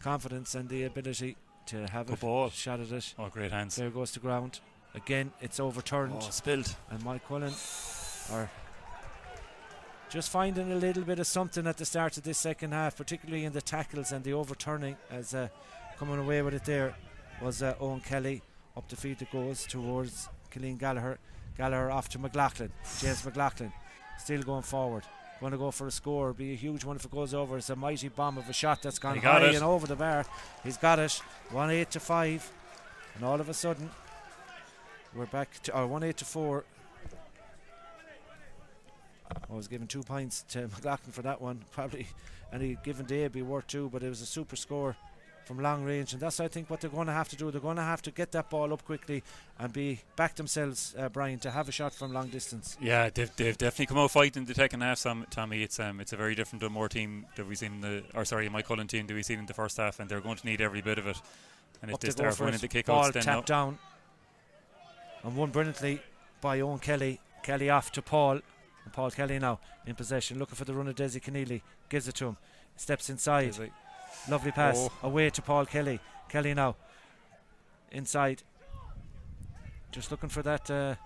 confidence and the ability to have a shot at it. Oh, great hands. There goes the ground. Again, it's overturned. Oh, spilled. And Moycullen are just finding a little bit of something at the start of this second half, particularly in the tackles and the overturning, as coming away with it there was Owen Kelly. Up the field it goes towards Killeen Gallagher. Gallagher off to McLaughlin. James McLaughlin still going forward, going to go for a score. Be a huge one if it goes over. It's a mighty bomb of a shot that's gone high and over the bar. He's got it. 1-8-5, and all of a sudden we're back to 1-8-4. I was given 2 points to McLaughlin for that one. Probably any given day it'd be worth 2, but it was a super score from long range, and that's I think what they're going to have to do. They're going to have to get that ball up quickly and be back themselves, Brian, to have a shot from long distance. Yeah, they've definitely come out fighting the second half, Tommy. It's a very different Dunmore team that we've seen Moycullen team that we've seen in the first half, and they're going to need every bit of it. And if they start winning the kickouts, ball then tapped down and won brilliantly by Owen Kelly. Kelly off to Paul, and Paul Kelly now in possession, looking for the run of Desi Keneally. Gives it to him, steps inside. Lovely pass away to Paul Kelly. Kelly now inside, just looking for that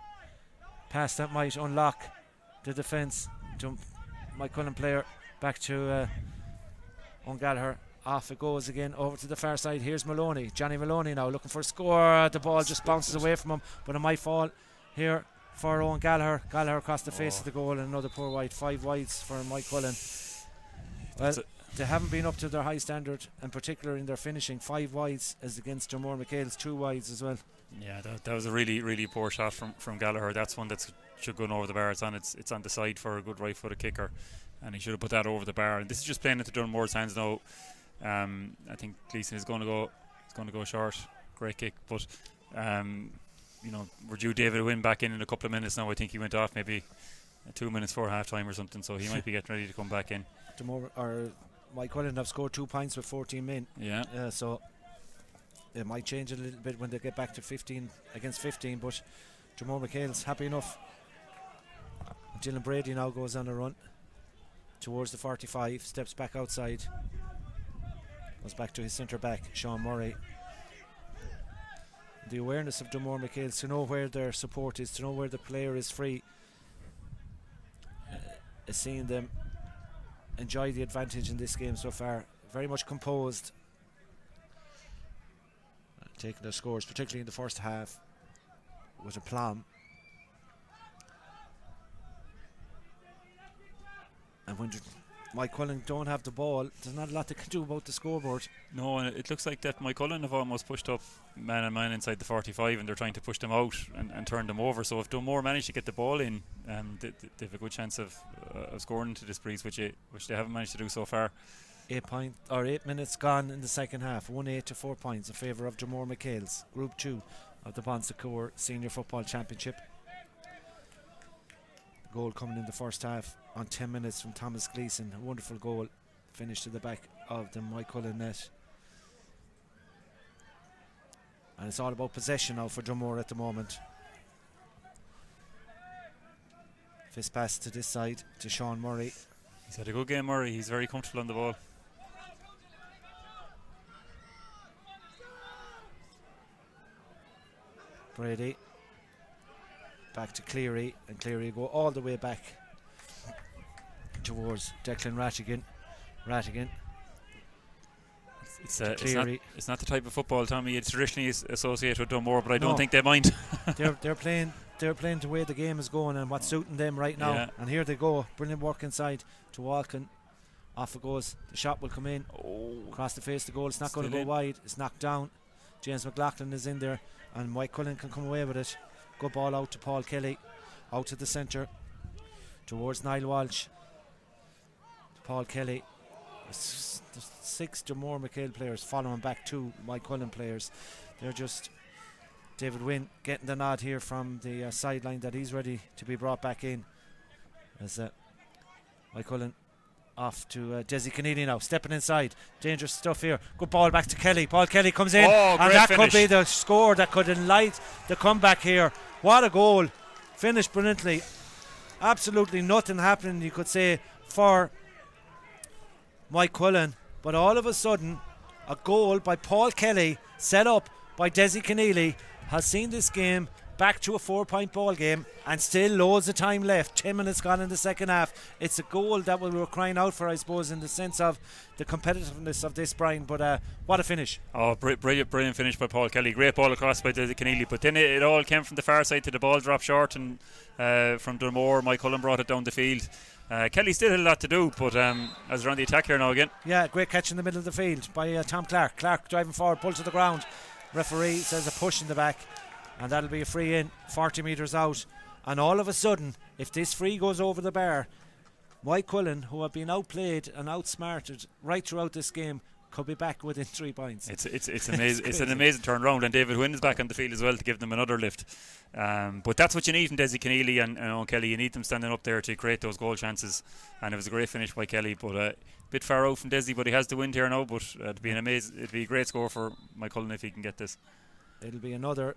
pass that might unlock the defence. To Moycullen player, back to Owen Gallagher. Off it goes again over to the far side. Here's Maloney, Johnny Maloney now looking for a score. The ball just bounces away from him, but it might fall here for Owen Gallagher. Gallagher across the face of the goal, and another poor wide. 5 wides for Moycullen. Well, they haven't been up to their high standard, in particular in their finishing. 5 wides as against Dunmore MacHales, 2 wides as well. Yeah, that was a really, really poor shot from Gallagher. That's one that should go over the bar. It's on the side for a good right-footed kicker, and he should have put that over the bar. And this is just playing into Dunmore's hands now. I think Gleeson is going to go short. Great kick, but we're due David Wynn back in a couple of minutes now. I think he went off maybe 2 minutes before half time or something, so he might be getting ready to come back in. Moycullen have scored 2 points with 14 men. Yeah. So it might change a little bit when they get back to 15 against 15, but Dunmore MacHales happy enough. Dylan Brady now goes on a run towards the 45, steps back outside, goes back to his centre back, Sean Murray. The awareness of Dunmore MacHales to know where their support is, to know where the player is free, is seeing them enjoy the advantage in this game so far. Very much composed, taking their scores, particularly in the first half, with aplomb. And when Moycullen don't have the ball, there's not a lot they can do about the scoreboard. No, and it looks like that Moycullen have almost pushed up man and man inside the 45, and they're trying to push them out and turn them over. So if Dunmore manage to get the ball in, they have a good chance of scoring into this breeze, which they haven't managed to do so far. 8 minutes gone in the second half. 1-8 to 4 points in favour of Dunmore MacHales, Group 2 of the Bonsecourt Senior Football Championship. The goal coming in the first half on 10 minutes from Thomas Gleeson. A wonderful goal, finished to the back of the Moycullen net. And it's all about possession now for Dunmore at the moment. Fist pass to this side to Sean Murray. He's had a good game, Murray. He's very comfortable on the ball. Brady back to Cleary, and Cleary go all the way back towards Declan Rattigan. It's not the type of football, Tommy, it's traditionally associated with Dunmore, but I don't think they mind. they're playing the way the game is going and what's suiting them right now. Yeah. And here they go, brilliant work inside to Walken. Off it goes, the shot will come in, across the face of the goal. It's not going to go wide, it's knocked down. James McLaughlin is in there, and Moycullen can come away with it. Good ball out to Paul Kelly, out to the centre towards Niall Walsh. Paul Kelly. There's 6 Dunmore MacHale players following back 2 Moycullen players. They're just David Wynn getting the nod here from the sideline that he's ready to be brought back in. As Moycullen off to Desi Keneally now, stepping inside. Dangerous stuff here. Good ball back to Kelly. Paul Kelly comes in, and that could be the score that could enlight the comeback here. What a goal. Finished brilliantly. Absolutely nothing happening, you could say, for Moycullen, but all of a sudden a goal by Paul Kelly, set up by Desi Keneally, has seen this game back to a 4-point ball game, and still loads of time left. 10 minutes gone in the second half. It's a goal that we were crying out for, I suppose, in the sense of the competitiveness of this, Brian. But what a finish. Brilliant finish by Paul Kelly. Great ball across by Desi Keneally, but then it all came from the far side to the ball drop short, and from Dunmore, Moycullen brought it down the field. Kelly still had a lot to do, but as they're on the attack here now again. Yeah, great catch in the middle of the field by Tom Clark. Clark driving forward, pulled to the ground. Referee says a push in the back, and that'll be a free in, 40 metres out. And all of a sudden, if this free goes over the bar, Moycullen, who have been outplayed and outsmarted right throughout this game, could be back within 3 points. It's amazing. It's an amazing turnaround, and David Wynn is back on the field as well to give them another lift. But that's what you need in Desi Keneally and Kelly. You need them standing up there to create those goal chances, and it was a great finish by Kelly. But a bit far out from Desi, but he has the wind here now. But it'd be a great score for Moycullen if he can get this. It'll be another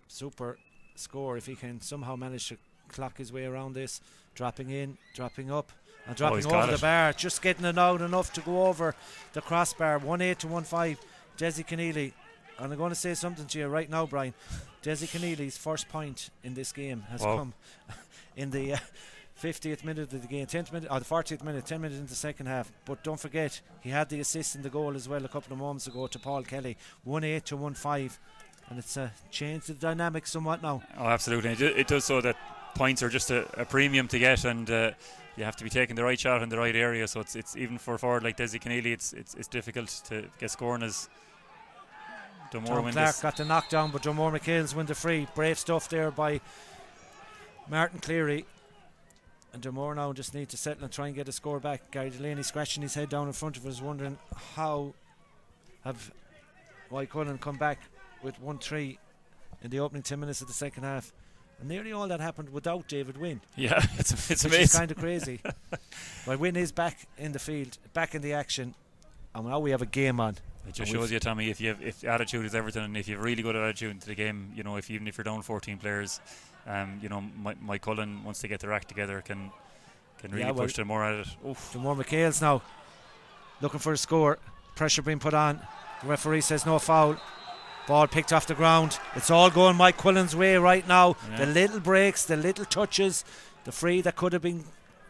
super score if he can somehow manage to clock his way around this, dropping in, dropping up, and dropping over the bar, just getting it out enough to go over the crossbar. 1-8 to 1-5. Desi Keneally, and I'm going to say something to you right now, Brian. Desi Keneally's first point in this game has come in the 50th minute of the game, 10th minute, or the 40th minute, 10 minutes into the second half. But don't forget, he had the assist in the goal as well a couple of moments ago to Paul Kelly. 1-8 to 1-5, and it's changed the dynamic somewhat now. Oh, absolutely. It does, so that points are just a premium to get, and you have to be taking the right shot in the right area. So it's even for a forward like Desi Keneally, it's difficult to get scoring as Dunmore win Clark this. got the knockdown, but Dunmore MacHales win the free. Brave stuff there by Martin Cleary. And Dunmore now just need to settle and try and get a score back. Gary Delaney scratching his head down in front of us, wondering how have Moycullen come back with 1-3 in the opening 10 minutes of the second half. And nearly all that happened without David Wynn. Yeah, it's amazing. It's kind of crazy. But Wynn is back in the field, back in the action, and now we have a game on. It just shows you, Tommy, if attitude is everything, and if you have really good attitude into the game, you know, even if you're down 14 players, you know, Moycullen, once they get their act together, can really push them more at it. Dunmore MacHales now looking for a score. Pressure being put on. The referee says no foul. Ball picked off the ground. It's all going Moycullen's way right now. Yeah. The little breaks, the little touches, the free that could have been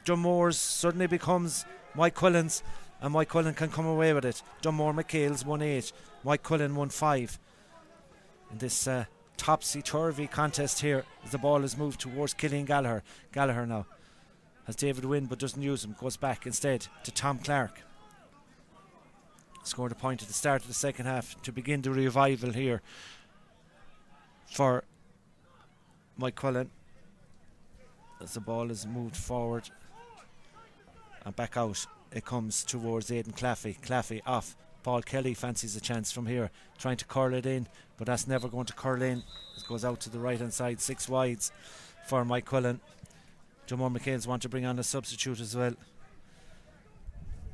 Dunmore's suddenly becomes Moycullen's, and Moycullen can come away with it. Dunmore MacHales 1-8, Moycullen 1-5 in this topsy-turvy contest here as the ball is moved towards Killian Gallagher. Gallagher now has David Wynn but doesn't use him, goes back instead to Tom Clark. Scored a point at the start of the second half to begin the revival here for Moycullen as the ball is moved forward and back out it comes towards Aidan Claffey. Claffey off. Paul Kelly fancies a chance from here, trying to curl it in, but that's never going to curl in. It goes out to the right hand side, 6 wides for Moycullen. Dunmore MacHales want to bring on a substitute as well.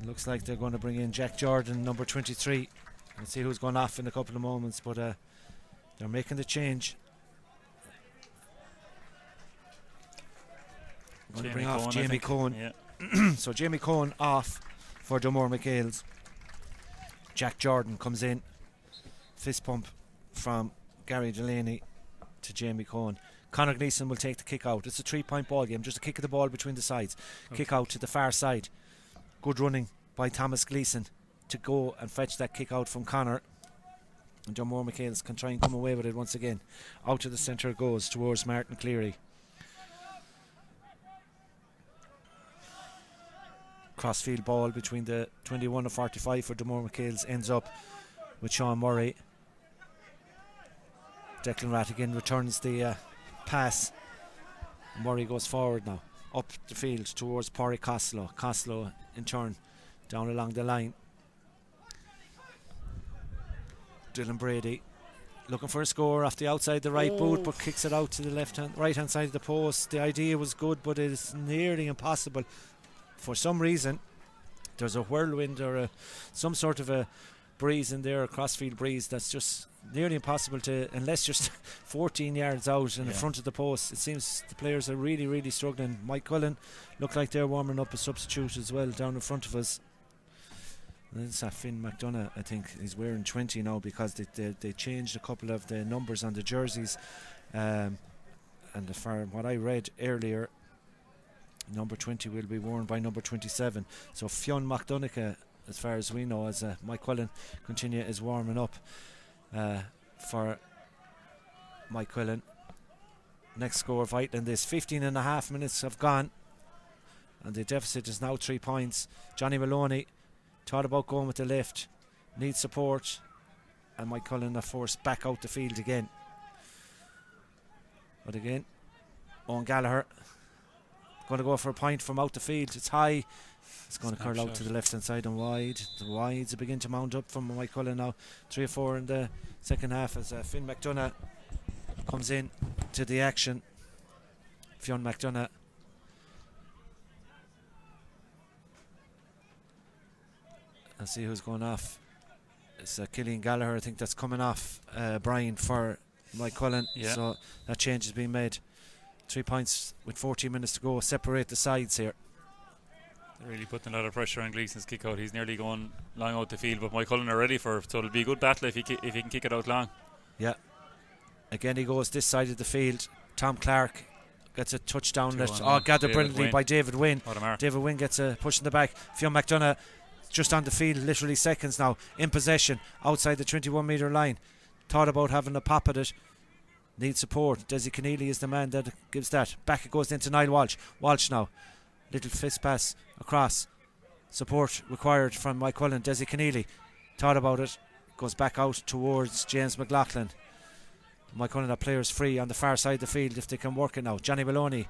It looks like they're going to bring in Jack Jordan, number 23. We'll see who's going off in a couple of moments, but they're making the change. Going to bring off Jamie Cohen. Yeah. So Jamie Cohen off for Dunmore MacHales. Jack Jordan comes in. Fist pump from Gary Delaney to Jamie Cohen. Conor Gleeson will take the kick out. It's a 3-point ball game, just a kick of the ball between the sides. Okay. Kick out to the far side. Good running by Thomas Gleeson to go and fetch that kick out from Conor. And Dunmore MacHales can try and come away with it once again. Out to the centre it goes towards Martin Cleary. Crossfield ball between the 21 and 45 for Dunmore MacHales ends up with Sean Murray. Declan Rattigan returns the pass. Murray goes forward now, up the field towards Pádraig Costello. Costello in turn down along the line. Dylan Brady looking for a score off the outside the right boot, but kicks it out to the right hand side of the post. The idea was good, but it is nearly impossible. For some reason there's a whirlwind or some sort of a breeze in there, a crossfield breeze, that's just nearly impossible to, unless you're 14 yards out in the front of the post. It seems the players are really struggling. Moycullen look like they're warming up a substitute as well down in front of us. And it's Finn McDonough, I think he's wearing 20 now because they changed a couple of the numbers on the jerseys, and from what I read earlier, number 20 will be worn by number 27. So Fionn McDonough, as far as we know, as Moycullen continue is warming up for Moycullen. Next score of Ireland is 15 and a half minutes have gone, and the deficit is now 3 points. Johnny Maloney thought about going with the left, needs support, and Moycullen are forced back out the field again. But again, Owen Gallagher going to go for a point from out the field. It's high. It's going to curl out to the left hand side and wide. The wides begin to mount up from Moycullen now. 3 or 4 in the second half as Finn McDonough comes in to the action. Fionn McDonough. Let's see who's going off. It's Killian Gallagher, I think, that's coming off Brian for Moycullen. Yeah. So that change has been made. 3 points with 14 minutes to go. Separate the sides here. They're really putting a lot of pressure on Gleeson's kick out. He's nearly going long out the field, but Moycullen are ready for it, so it'll be a good battle if he can kick it out long. Yeah. Again he goes this side of the field. Tom Clark gets a touchdown. Gathered brilliantly by David Wynne. David Wynne gets a push in the back. Fionn McDonough just on the field, literally seconds now, in possession outside the 21 metre line. Thought about having a pop at it. Needs support. Desi Keneally is the man that gives that. Back it goes into Niall Walsh. Walsh now. Little fist pass across. Support required from Moycullen. Desi Keneally thought about it. Goes back out towards James McLaughlin. Moycullen are players free on the far side of the field if they can work it now. Johnny Maloney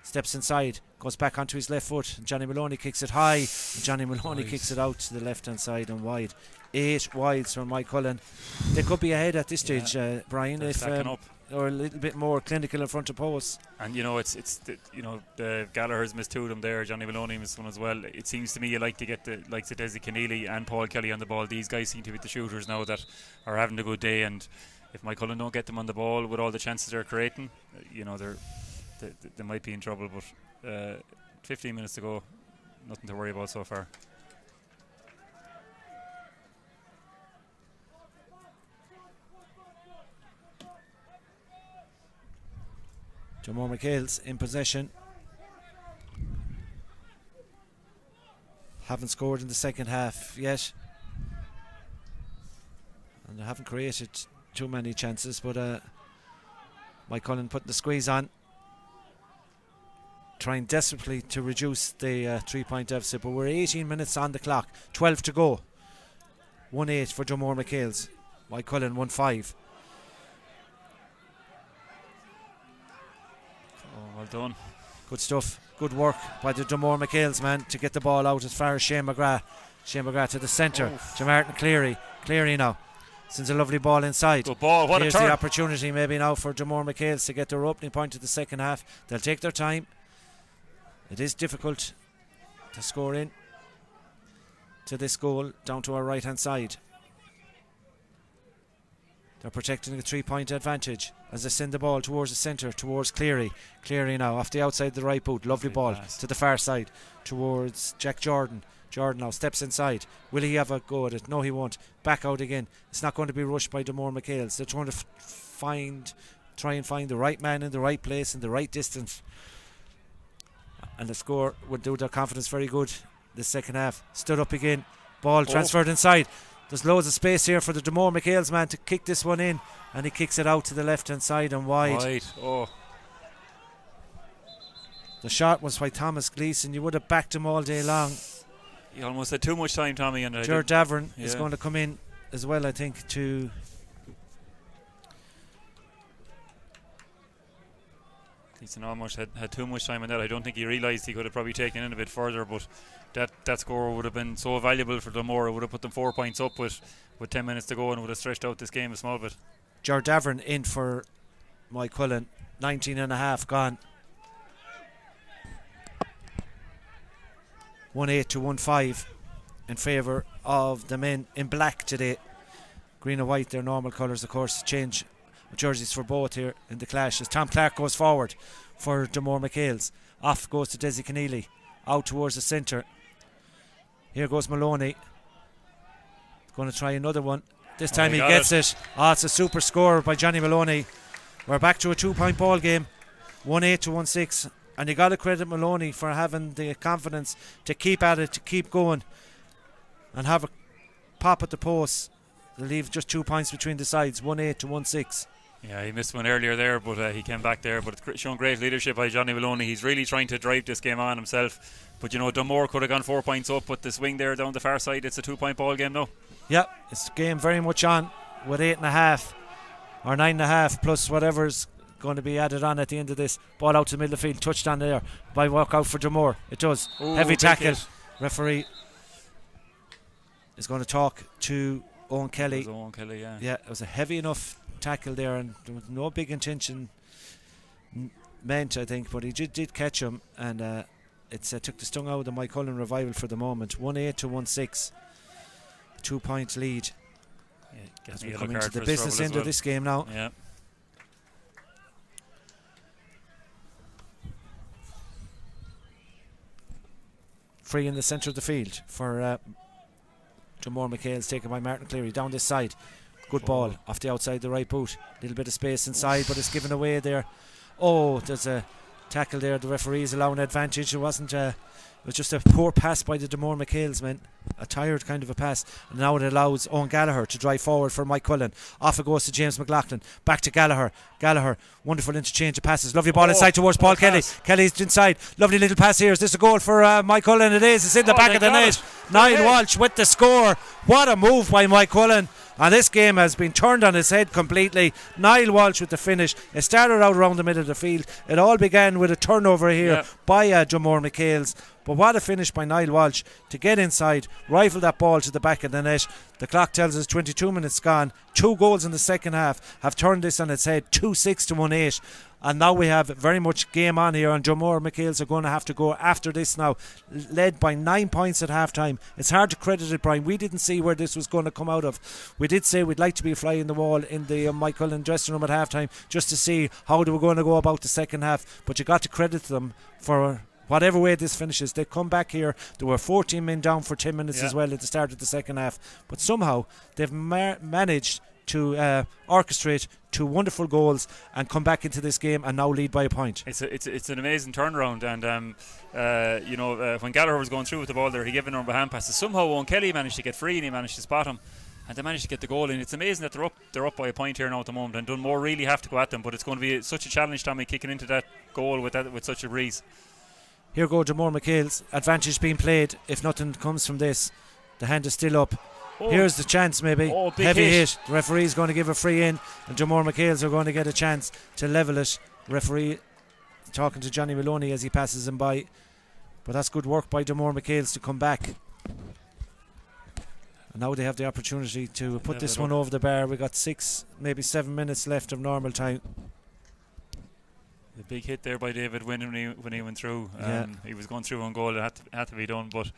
steps inside. Goes back onto his left foot. And Johnny Maloney kicks it high. And Johnny Maloney kicks it out to the left hand side and wide. 8 wides from Moycullen. They could be ahead at this stage, Brian, if or a little bit more clinical in front of post. And the Gallagher's missed 2 of them there. Johnny Maloney missed 1 as well. It seems to me you like to get the likes of Desi Keneally and Paul Kelly on the ball. These guys seem to be the shooters now that are having a good day, and if Moycullen don't get them on the ball with all the chances they're creating, they might be in trouble. But 15 minutes to go, nothing to worry about so far. Dunmore MacHales in possession. Haven't scored in the second half yet, and they haven't created too many chances, but Moycullen putting the squeeze on, trying desperately to reduce the 3-point deficit, but we're 18 minutes on the clock, 12 to go. 1-8 for Dunmore MacHales. Moycullen 1-5. Well done. Good stuff. Good work by the Dunmore MacHales man to get the ball out as far as Shane McGrath. Shane McGrath to the centre. To Martin Cleary. Cleary now sends a lovely ball inside. Good ball. What Here's a turn. the opportunity maybe now for Dunmore MacHales to get their opening point of the second half. They'll take their time. It is difficult to score in to this goal down to our right hand side. They're protecting a 3-point advantage as they send the ball towards the centre, towards Cleary. Cleary now off the outside of the right boot. Lovely ball to the far side towards Jack Jordan. Jordan now steps inside. Will he have a go at it? No, he won't. Back out again. It's not going to be rushed by Dunmore MacHales. They're trying to try and find the right man in the right place in the right distance. And the score would do their confidence very good this second half. Stood up again. Ball transferred inside. There's loads of space here for the Dunmore MacHales man to kick this one in, and he kicks it out to the left hand side and wide. The shot was by Thomas Gleeson. You would have backed him all day long. He almost had too much time, Tommy. And Ger Davern is going to come in as well, I think, to... Gleeson almost had too much time on that. I don't think he realised he could have probably taken in a bit further, but that score would have been so valuable for Dunmore. It would have put them 4 points up with 10 minutes to go and would have stretched out this game a small bit. Ger Davern in for Moycullen. 19 and a half gone. 1-8 to 1-5 in favour of the men in black today. Green and white, their normal colours, of course. Change jerseys for both here in the clash as Tom Clark goes forward for Dunmore MacHales. Off goes to Desi Keneally, out towards the centre. Here goes Maloney, going to try another one. This time he gets it. It's a super score by Johnny Maloney. We're back to a 2-point ball game, 1-8 to 1-6, and you got to credit Maloney for having the confidence to keep at it, to keep going and have a pop at the post. They leave just 2 points between the sides, 1-8 to 1-6. Yeah, he missed one earlier there, but he came back there. But it's shown great leadership by Johnny Maloney. He's really trying to drive this game on himself. But you know, Dunmore could have gone 4 points up, but the swing there down the far side, it's a 2-point ball game now. Yeah, it's a game very much on with 8.5 or 9.5 plus whatever's going to be added on at the end of this. Ball out to the middle of the field, touchdown there by walk out for Dunmore. It does. Heavy tackle. Referee is going to talk to Owen Kelly. Owen Kelly, yeah, it was a heavy enough tackle there, and there was no big intention meant, I think, but he did catch him, and it took the stung out of the Moycullen Revival for the moment. 1-8 to 1-6, 2 point lead. Yeah, as we come into the business end of this game now. Yeah. Free in the centre of the field for Dunmore MacHales, taken by Martin Cleary down this side. Good ball off the outside the right boot. Little bit of space inside, but it's given away there. There's a tackle there. The referee is allowing advantage. It wasn't. It was just a poor pass by the Dunmore MacHales men. A tired kind of a pass. And now it allows Owen Gallagher to drive forward for Moycullen. Off it goes to James McLaughlin. Back to Gallagher. Gallagher, wonderful interchange of passes. Lovely ball inside towards Paul Kelly. Kelly's inside. Lovely little pass here. Is this a goal for Moycullen? It is. It's in the back of the net. Niall Walsh with the score. What a move by Moycullen. And this game has been turned on its head completely. Niall Walsh with the finish. It started out around the middle of the field. It all began with a turnover here by Dunmore MacHales. But what a finish by Niall Walsh to get inside, rifle that ball to the back of the net. The clock tells us 22 minutes gone. 2 goals in the second half have turned this on its head, 2-6 to 1-8. And now we have very much game on here, and Dunmore MacHales are going to have to go after this now, led by 9 points at half time. It's hard to credit it, Brian. We didn't see where this was going to come out of. We did say we'd like to be a fly in the wall in the Moycullen dressing room at half time, just to see how they were going to go about the second half. But you got to credit them for whatever way this finishes. They come back here. There were 14 men down for 10 minutes as well at the start of the second half. But somehow they've managed to orchestrate 2 wonderful goals and come back into this game and now lead by a point. It's an amazing turnaround, and when Gallagher was going through with the ball there, he gave a number of hand passes. Somehow Owen Kelly managed to get free and he managed to spot him, and they managed to get the goal in. It's amazing that they're up by a point here now at the moment, and Dunmore really have to go at them, but it's going to be such a challenge, Tommy, kicking into that goal with such a breeze. Here go Dunmore MacHales. Advantage being played if nothing comes from this. The hand is still up. Here's the chance, maybe. Heavy hit. The referee's going to give a free in, and Dunmore MacHales are going to get a chance to level it. The referee talking to Johnny Maloney as he passes him by. But that's good work by Dunmore MacHales to come back. And now they have the opportunity to put this one over the bar. We got 6, maybe 7 minutes left of normal time. The big hit there by David Wynne when he went through. He was going through on goal. It had to be done, but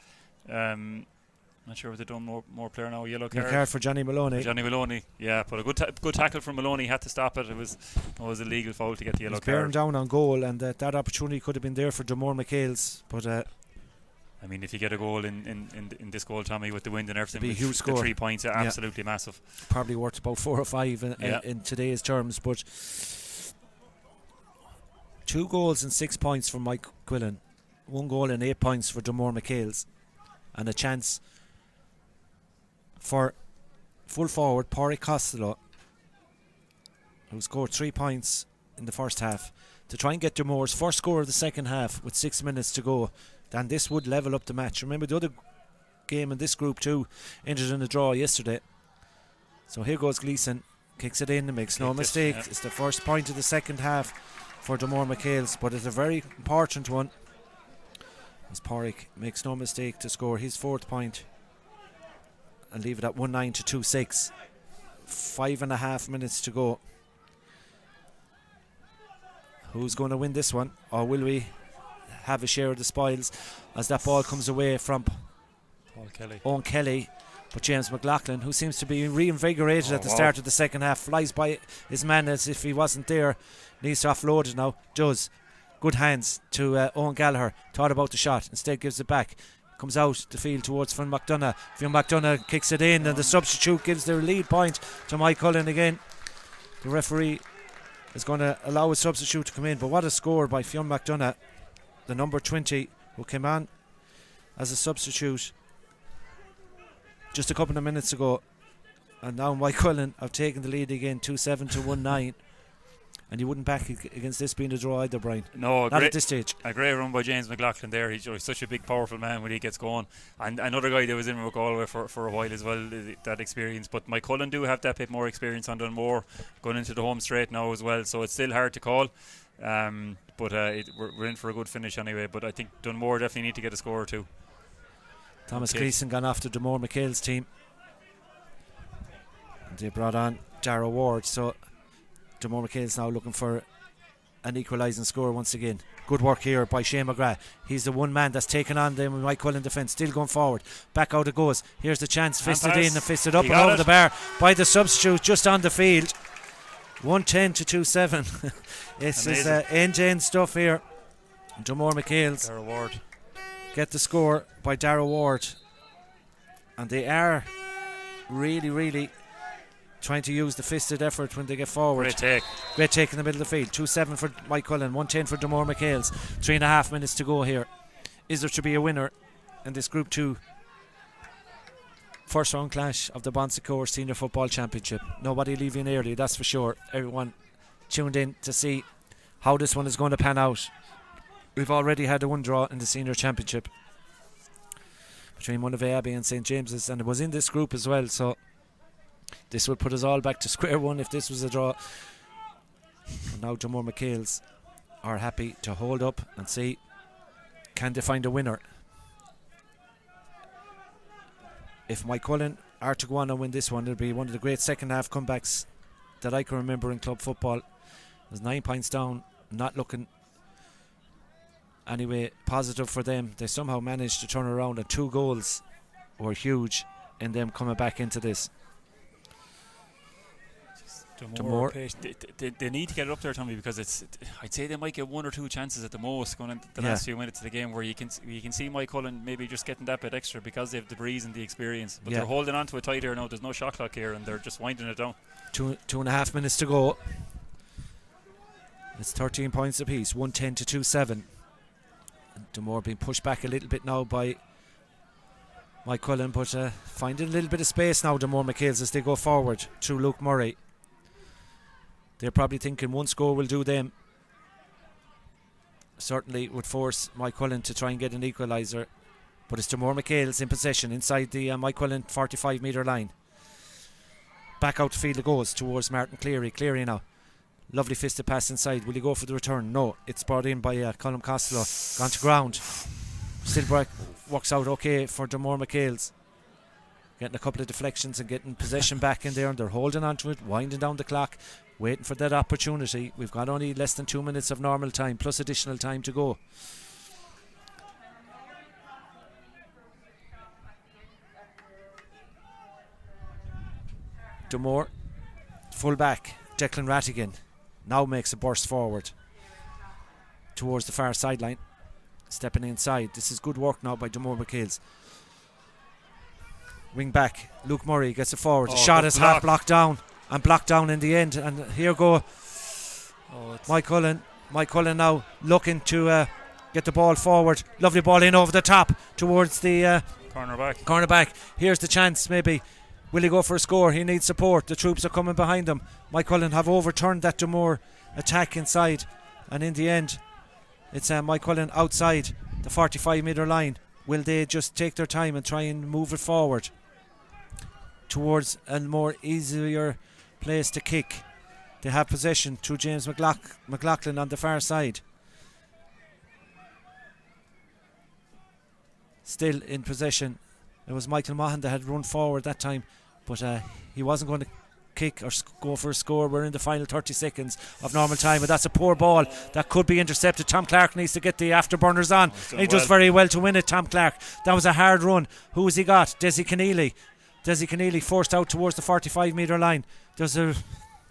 not sure if they've done more player now. Yellow card for Johnny Maloney. Johnny Maloney, yeah, but a good tackle from Maloney. Had to stop it. It was a legal foul to get the yellow card. Bearing down on goal, and that opportunity could have been there for Dunmore MacHales, but I mean, if you get a goal in this goal, Tommy, with the wind and everything, be a huge score. 3 points are absolutely massive. Probably worth about 4 or 5 in today's terms, but 2 goals and 6 points for Moycullen, 1 goal and 8 points for Dunmore MacHales, and a chance for full forward Pádraig Costello, who scored 3 points in the first half, to try and get Dunmore's first score of the second half with 6 minutes to go. Then this would level up the match. Remember, the other game in this group too ended in a draw yesterday. So here goes Gleeson, kicks it in and makes no mistake. It's the first point of the second half for Dunmore MacHales, but it's a very important one, as Pádraig makes no mistake to score his 4th point and leave it at 1-9 to 2-6. 5.5 minutes to go. Who's going to win this one, or will we have a share of the spoils as that ball comes away from Owen Kelly? But James McLaughlin, who seems to be reinvigorated at the start of the second half, flies by his man as if he wasn't there. Needs to offload it now. Does. Good hands to Owen Gallagher. Thought about the shot, instead gives it back. Comes out the field towards Fionn McDonagh. Fionn McDonagh kicks it in, and the substitute gives the lead point to Moycullen again. The referee is going to allow a substitute to come in, but what a score by Fionn McDonagh, the number 20, who came on as a substitute just a couple of minutes ago. And now Moycullen have taken the lead again, 2-7 to 1-9. And you wouldn't back against this being a draw either, Brian. No, not at this stage. A great run by James McLaughlin there. He's such a big, powerful man when he gets going. And another guy that was in with Galway for a while as well, that experience. But Moycullen do have that bit more experience on Dunmore, going into the home straight now as well. So it's still hard to call. But we're in for a good finish anyway. But I think Dunmore definitely need to get a score or two. Thomas Gleeson gone off to Dunmore MacHales team. And they brought on Darragh Ward. So Dunmore MacHales now looking for an equalising score once again. Good work here by Shane McGrath. He's the one man that's taken on the Moycullen defence. Still going forward. Back out it goes. Here's the chance. Fisted in and fisted up and over the bar by the substitute just on the field. 1-10 to 2-7. This is end-to-end stuff here. Dunmore MacHales Darragh Ward get the score by Darragh Ward. And they are really trying to use the fisted effort when they get forward. Great take in the middle of the field. 2-7 for Moycullen, 1-10 for Dunmore MacHales. 3.5 minutes to go here. Is there to be a winner in this Group 2 first round clash of the Bonsecourt Senior Football Championship? Nobody leaving early, that's for sure. Everyone tuned in to see how this one is going to pan out. We've already had a 1 draw in the Senior Championship between Monavea Abbey and St James's, and it was in this group as well, so this would put us all back to square one if this was a draw. And now Dunmore MacHales are happy to hold up and see, can they find a winner? If Moycullen are to go on and win this one, it'll be one of the great second half comebacks that I can remember in club football. There's 9 points down, not looking anyway positive for them. They somehow managed to turn around, and 2 goals were huge in them coming back into this. Dunmore. They need to get it up there, Tommy, because I'd say they might get 1 or 2 chances at the most going into the last few minutes of the game, where you can see Moycullen maybe just getting that bit extra because they have the breeze and the experience. But they're holding on to it tight here now. There's no shot clock here, and they're just winding it down. 2.5 minutes to go. It's 13 points apiece. 1-10 to 2-7. Dunmore being pushed back a little bit now by Moycullen, but finding a little bit of space now, Dunmore MacHales, as they go forward through Luke Murray. They're probably thinking 1 score will do them. Certainly would force Moycullen to try and get an equaliser. But it's Dunmore MacHales in possession inside the Moycullen 45 metre line. Back out the field it goes towards Martin Cleary. Cleary now Lovely fisted pass inside. Will he go for the return? No. It's brought in by Colm Costello. Gone to ground. Still works out okay for Dunmore MacHales. Getting a couple of deflections and getting possession back in there, and they're holding on to it, winding down the clock, waiting for that opportunity. We've got only less than 2 minutes of normal time plus additional time to go. Dunmore, full back, Declan Rattigan now makes a burst forward towards the far sideline, stepping inside. This is good work now by Dunmore MacHales. Wing back, Luke Murray gets it forward. The shot is half blocked down and blocked down in the end. And here go Moycullen now looking to get the ball forward. Lovely ball in over the top towards the cornerback. Here's the chance, maybe. Will he go for a score? He needs support. The troops are coming behind him. Moycullen have overturned that Dunmore attack inside, and in the end it's Moycullen outside the 45 metre line. Will they just take their time and try and move it forward towards a more easier place to kick? They have possession through James McLaughlin on the far side. Still in possession. It was Michael Mahan that had run forward that time, but he wasn't going to kick or go for a score. We're in the final 30 seconds of normal time, but that's a poor ball that could be intercepted. Tom Clark needs to get the afterburners on. He does very well to win it, Tom Clark. That was a hard run. Who has he got? Desi Keneally forced out towards the 45 metre line. There's a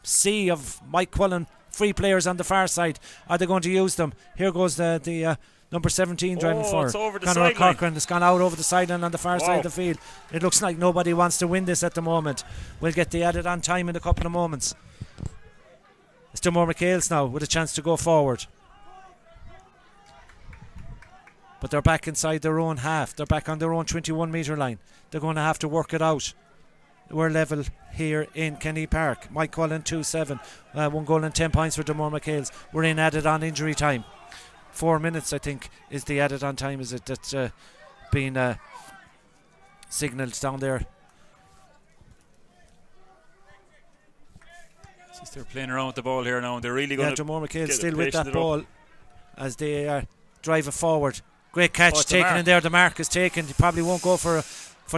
sea of Moycullen free players on the far side. Are they going to use them? Here goes the number 17 driving for Conor O'Corcoran. It's gone out over the sideline on the far side of the field. It looks like nobody wants to win this at the moment. We'll get the added on time in a couple of moments. It's Dunmore MacHales now with a chance to go forward, but they're back inside their own half. They're back on their own 21 metre line. They're going to have to work it out. We're level here in Kenny Park. Moycullen 2-7, 1 goal and 10 points for Dunmore MacHales. We're in added on injury time. 4 minutes, I think, is the added on time. Is it that's been signalled down there? They're playing around with the ball here now, and they're really going to. Dunmore MacHales still with that ball as they drive it forward. Great catch taken in there. The mark is taken. They probably won't go for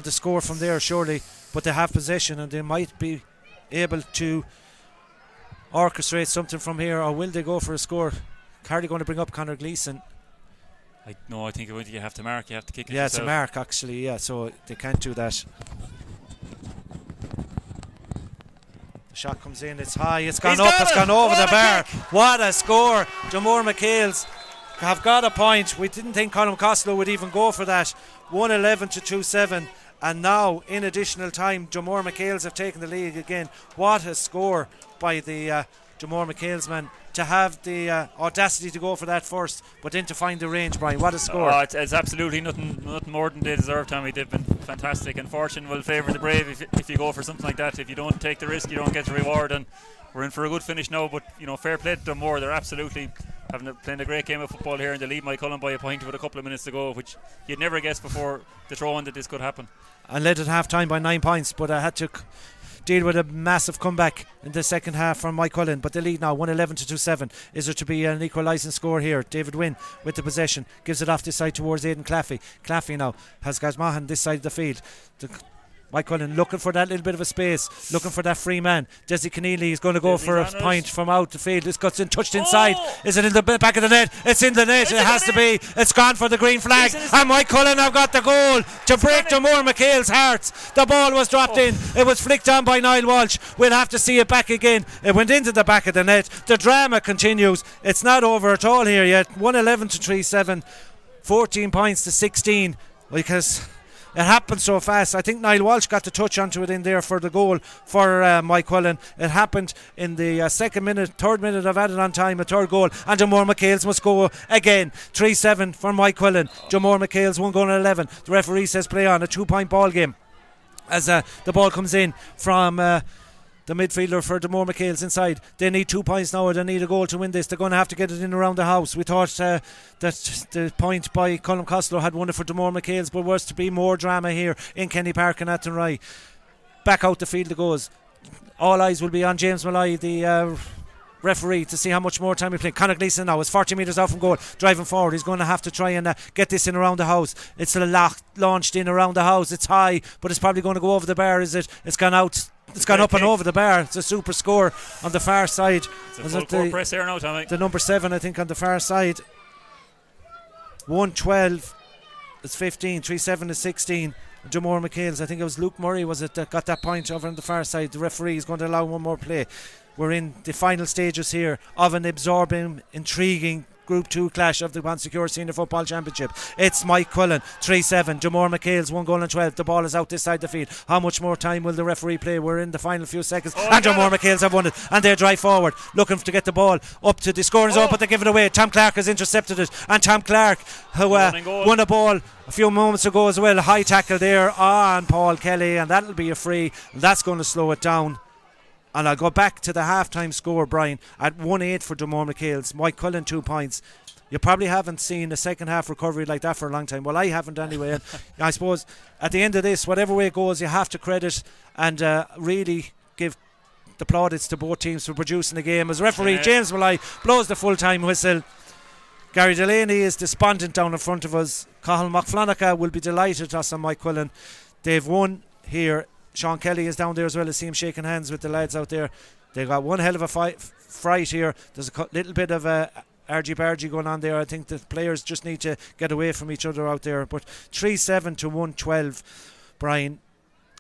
the score from there, surely, but they have possession and they might be able to orchestrate something from here, or will they go for a score? Cardi going to bring up Conor Gleeson. I think you have to mark. You have to kick it. Yeah, yourself. It's a mark actually. Yeah, so they can't do that. The shot comes in. It's high. It's gone up. It's gone over the bar. What a score! Dunmore MacHales have got a point. We didn't think Colm Costello would even go for that. 111 to 2-7. And now, in additional time, Dunmore MacHales have taken the lead again. What a score by the Dunmore MacHales man, to have the audacity to go for that first, but then to find the range, Brian. What a score. It's absolutely nothing more than they deserve, Tommy. They've been fantastic, and fortune will favour the brave if you go for something like that. If you don't take the risk, you don't get the reward, and we're in for a good finish now. But fair play to Dunmore. They're absolutely playing a great game of football here, and they lead Moycullen by a point with a couple of minutes to go, which you'd never guess before the throw-in that this could happen. And led at half time by 9 points, but I had to deal with a massive comeback in the second half from Moycullen, but they lead now 111 to 2-7. Is there to be an equalising score here? David Wynn with the possession gives it off this side towards Aidan Claffey now has Gazmahan this side of the field. Moycullen looking for that little bit of a space, looking for that free man. Desi Keneally is going to go for a point from out the field. This gets in, touched inside. Is it in the back of the net? It's in the net. It has to be. It's gone for the green flag, and Moycullen have got the goal to break Dunmore MacHale's hearts. The ball was dropped in. It was flicked on by Niall Walsh. We'll have to see it back again. It went into the back of the net. The drama continues. It's not over at all here yet. 111 to 3-7, 14 points to 16, because it happened so fast. I think Niall Walsh got the touch onto it in there for the goal for Moycullen. It happened in the third minute of added on time, a third goal, and Dunmore MacHales must go again. 3-7 for Moycullen. Dunmore MacHales 1 goal and 11. The referee says play on, a 2-point ball game as the ball comes in from the midfielder for Dunmore MacHales inside. They need 2 points now, or they need a goal to win this. They're going to have to get it in around the house. We thought that the point by Colm Costello had won it for Dunmore MacHales, but was to be more drama here in Kenny Park and Athenry. Back out the field it goes. All eyes will be on James Malloy, the referee to see how much more time we play. Conor Gleeson now is 40 metres out from goal, driving forward. He's going to have to try and get this in around the house. It's launched in around the house. It's high, but it's probably going to go over the bar. Is it? It's gone out. It's gone up and over the bar. It's a super score on the far side. It's a full court press here now, Tommy. The number 7, I think, on the far side. 1-12 is 15. 3-7 is 16. Dunmore MacHales, I think it was Luke Murray, was it, that got that point over on the far side. The referee is going to allow one more play. We're in the final stages here of an absorbing, intriguing Group 2 clash of the Bonsecours Senior Football Championship. It's Moycullen 3-7, Dunmore MacHales 1 goal and 12. The ball is out this side the field. How much more time will the referee play? We're in the final few seconds, and Dunmore MacHales have won it, and they drive forward looking to get the ball up to the scoring zone, but they give it away. Tom Clark has intercepted it, and Tom Clark, who won a ball a few moments ago as well, a high tackle there on Paul Kelly, and that'll be a free, and that's going to slow it down. And I'll go back to the half-time score, Brian, at 1-8 for Dunmore MacHales. Moycullen 2 points. You probably haven't seen a second half recovery like that for a long time. Well, I haven't anyway. And I suppose at the end of this, whatever way it goes, you have to credit and really give the plaudits to both teams for producing the game. As referee James Malloy blows the full-time whistle, Gary Delaney is despondent down in front of us. Cathal McFlanacha will be delighted us on Moycullen. They've won here. Sean Kelly is down there as well. I see him shaking hands with the lads out there. They've got one hell of a fright here. There's a little bit of argy-bargy going on there. I think the players just need to get away from each other out there. But 3-7 to 1-12, Brian,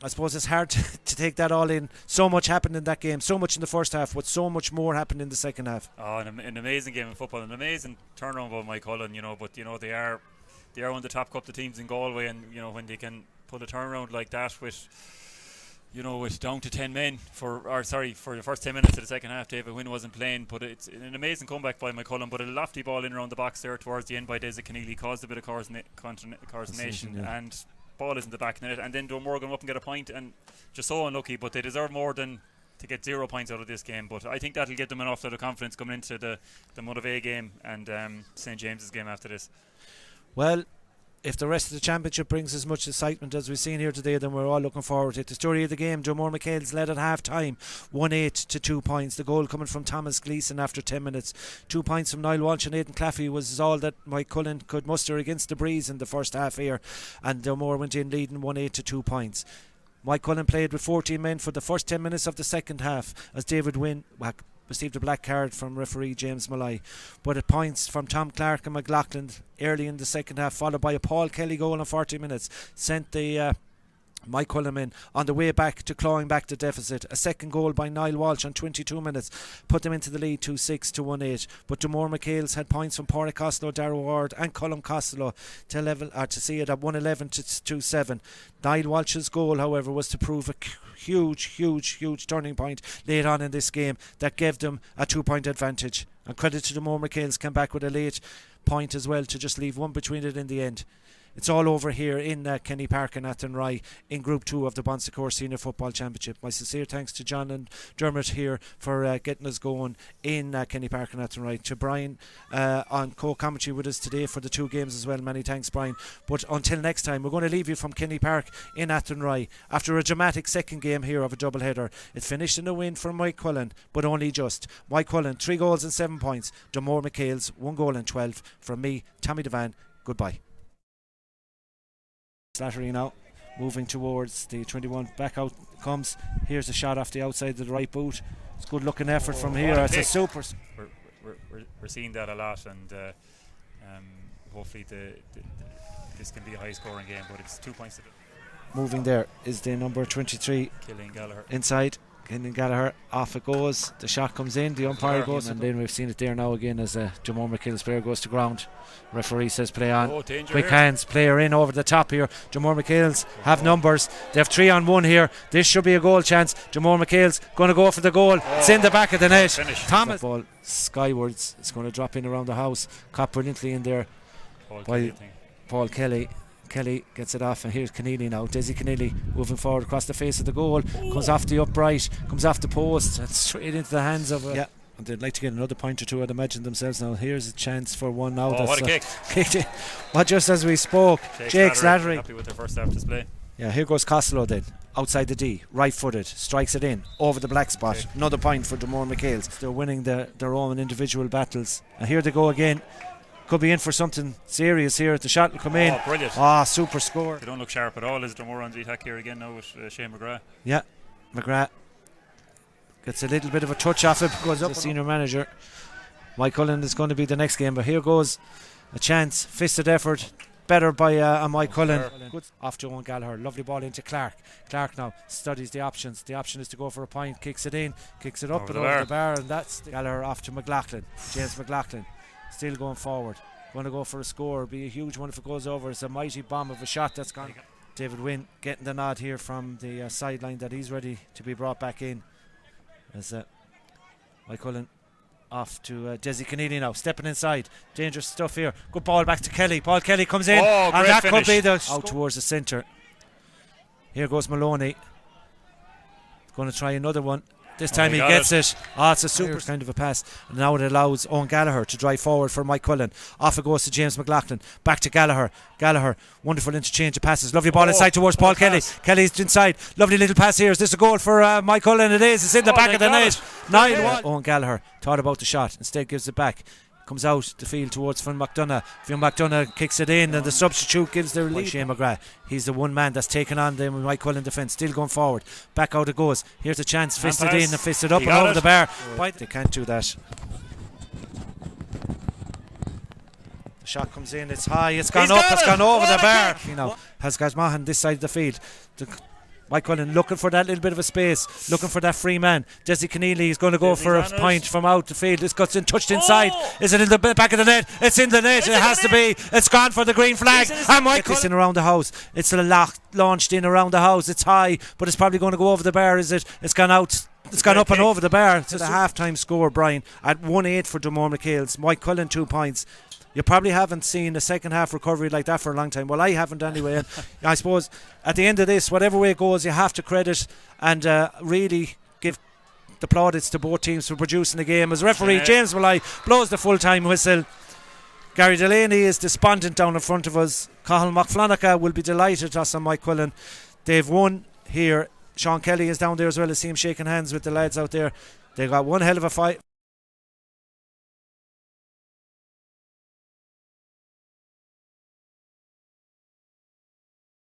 I suppose it's hard to take that all in. So much happened in that game, so much in the first half, but so much more happened in the second half. Oh, an amazing game of football, an amazing turnaround by Moycullen, but they are one of the top couple of teams in Galway, and when they can put a turnaround like that with down to 10 men for the first 10 minutes of the second half. David Wynne wasn't playing, but it's an amazing comeback by Moycullen. But a lofty ball in around the box there towards the end by Desiree Keneally caused a bit of coordination, and ball is in the back of the net. And then Dunmore going up and get a point, and just so unlucky. But they deserve more than to get 0 points out of this game. But I think that'll give them enough of confidence coming into the Mudavay game and St James's game after this. Well, if the rest of the championship brings as much excitement as we've seen here today, then we're all looking forward to it. The story of the game, Dunmore MacHales led at half time 1-8 to 2 points. The goal coming from Thomas Gleeson after 10 minutes. 2 points from Niall Walsh and Aidan Claffey was all that Moycullen could muster against the breeze in the first half here, and Dunmore went in leading 1-8 to 2 points. Moycullen played with 14 men for the first 10 minutes of the second half as David Wynne received a black card from referee James Malloy. But at points from Tom Clark and McLaughlin early in the second half, followed by a Paul Kelly goal in 40 minutes, sent the Moycullen men on the way back to clawing back the deficit. A second goal by Niall Walsh on 22 minutes put them into the lead 2-6 to 1-8. But Dunmore MacHales had points from Pádraig Costello, Darragh Ward and Colm Costello to see it at 1-11 to 2-7. Niall Walsh's goal, however, was to prove a huge turning point late on in this game that gave them a 2-point advantage. And credit to Dunmore MacHales, came back with a late point as well to just leave one between it in the end. It's all over here in Kenny Park and Athenry in Group 2 of the Bonsecours Senior Football Championship. My sincere thanks to John and Dermot here for getting us going in Kenny Park and Athenry. To Brian on co-commentary with us today for the 2 games as well. Many thanks, Brian. But until next time, we're going to leave you from Kenny Park in Athenry after a dramatic second game here of a doubleheader. It finished in a win for Moycullen, but only just. Moycullen 3 goals and 7 points. Dunmore MacHales 1 goal and 12. From me, Tommy Devan, goodbye. Slattery now moving towards the 21. Back out comes. Here's a shot off the outside of the right boot. It's good looking effort from here. It's a super. We're seeing that a lot, and hopefully this can be a high scoring game, but it's 2 points to the. Moving there is the number 23 Killian Gallagher inside. Killian Gallagher, off it goes. The shot comes in, the umpire goes, and then we've seen it there now again as Dunmore MacHales player goes to ground. Referee says play on. Quick hands, player in over the top here. Dunmore MacHales have numbers. They have 3-on-1 here. This should be a goal chance. Dunmore MacHales going to go for the goal. It's in the back of the net. Thomas ball skywards. It's going to drop in around the house. Caught brilliantly in there by Paul Kelly. Kelly gets it off, and here's Keneally now. Desiree Keneally moving forward across the face of the goal, comes off the upright, comes off the post, and straight into the hands of and they'd like to get another point or two, I'd imagine themselves now. Here's a chance for one now. What a kick. Kicked it. Well, just as we spoke, Jake Slattery happy with their first half display. Yeah, here goes Costello then. Outside the D, right-footed, strikes it in, over the black spot. Okay. Another point for Dunmore MacHales. They're winning their own individual battles. And here they go again. Could be in for something serious here. The shot will come in. Brilliant. Super score. They don't look sharp at all as Dunmore on the attack here again now with Shane McGrath. Yeah, McGrath gets a little bit of a touch off it, goes up. The senior manager. Moycullen is going to be the next game, but here goes a chance. Fisted effort. Better by Moycullen. Good. Off to Owen Gallagher. Lovely ball into Clark. Clark now studies the options. The option is to go for a point. Kicks it in. Kicks it up and over the bar. And that's Gallagher off to McLaughlin. James McLaughlin still going forward. Going to go for a score. Be a huge one if it goes over. It's a mighty bomb of a shot that's gone. David Wynn getting the nod here from the sideline that he's ready to be brought back in. As Moycullen off to Desi Keneally now, stepping inside. Dangerous stuff here. Good ball back to Kelly. Paul Kelly comes in, and that could be the out towards the centre. Here goes Maloney. Going to try another one. This time he gets it. It's a super kind of a pass. And now it allows Owen Gallagher to drive forward for Moycullen. Off it goes to James McLaughlin. Back to Gallagher. Gallagher, wonderful interchange of passes. Lovely ball inside towards Paul Kelly. Kelly's inside. Lovely little pass here. Is this a goal for Moycullen? It is. It's in the back of the net. 9-1. Owen Gallagher thought about the shot. Instead gives it back. Comes out the field towards Fionn McDonagh. Fionn McDonagh kicks it in, and the substitute gives the lead. Shane McGrath, he's the one man that's taken on the Moycullen defence. Still going forward. Back out it goes. Here's a chance. Fisted in and fisted up and over the bar. They can't do that. The shot comes in. It's high. It's gone up. It's gone over the bar. You know, has Gazmahan this side of the field. Moycullen looking for that little bit of a space, looking for that free man. Desi Keneally is going to go for a point from out the field. It's got touched inside. Is it in the back of the net? It's in the net. It has to be. It's gone for the green flag. And Moycullen in around the house. It's launched in around the house. It's high, but it's probably going to go over the bar. Is it? It's gone out. It's gone up and over the bar. It's the half-time score, Brian, at 1-8 for Dunmore MacHales. Moycullen 2 points. You probably haven't seen a second half recovery like that for a long time. Well, I haven't anyway. And I suppose at the end of this, whatever way it goes, you have to credit and really give the plaudits to both teams for producing the game. As referee James Malloy blows the full-time whistle. Gary Delaney is despondent down in front of us. Cathal McFlanacha will be delighted us on Moycullen. They've won here. Sean Kelly is down there as well. I see him shaking hands with the lads out there. They got one hell of a fight.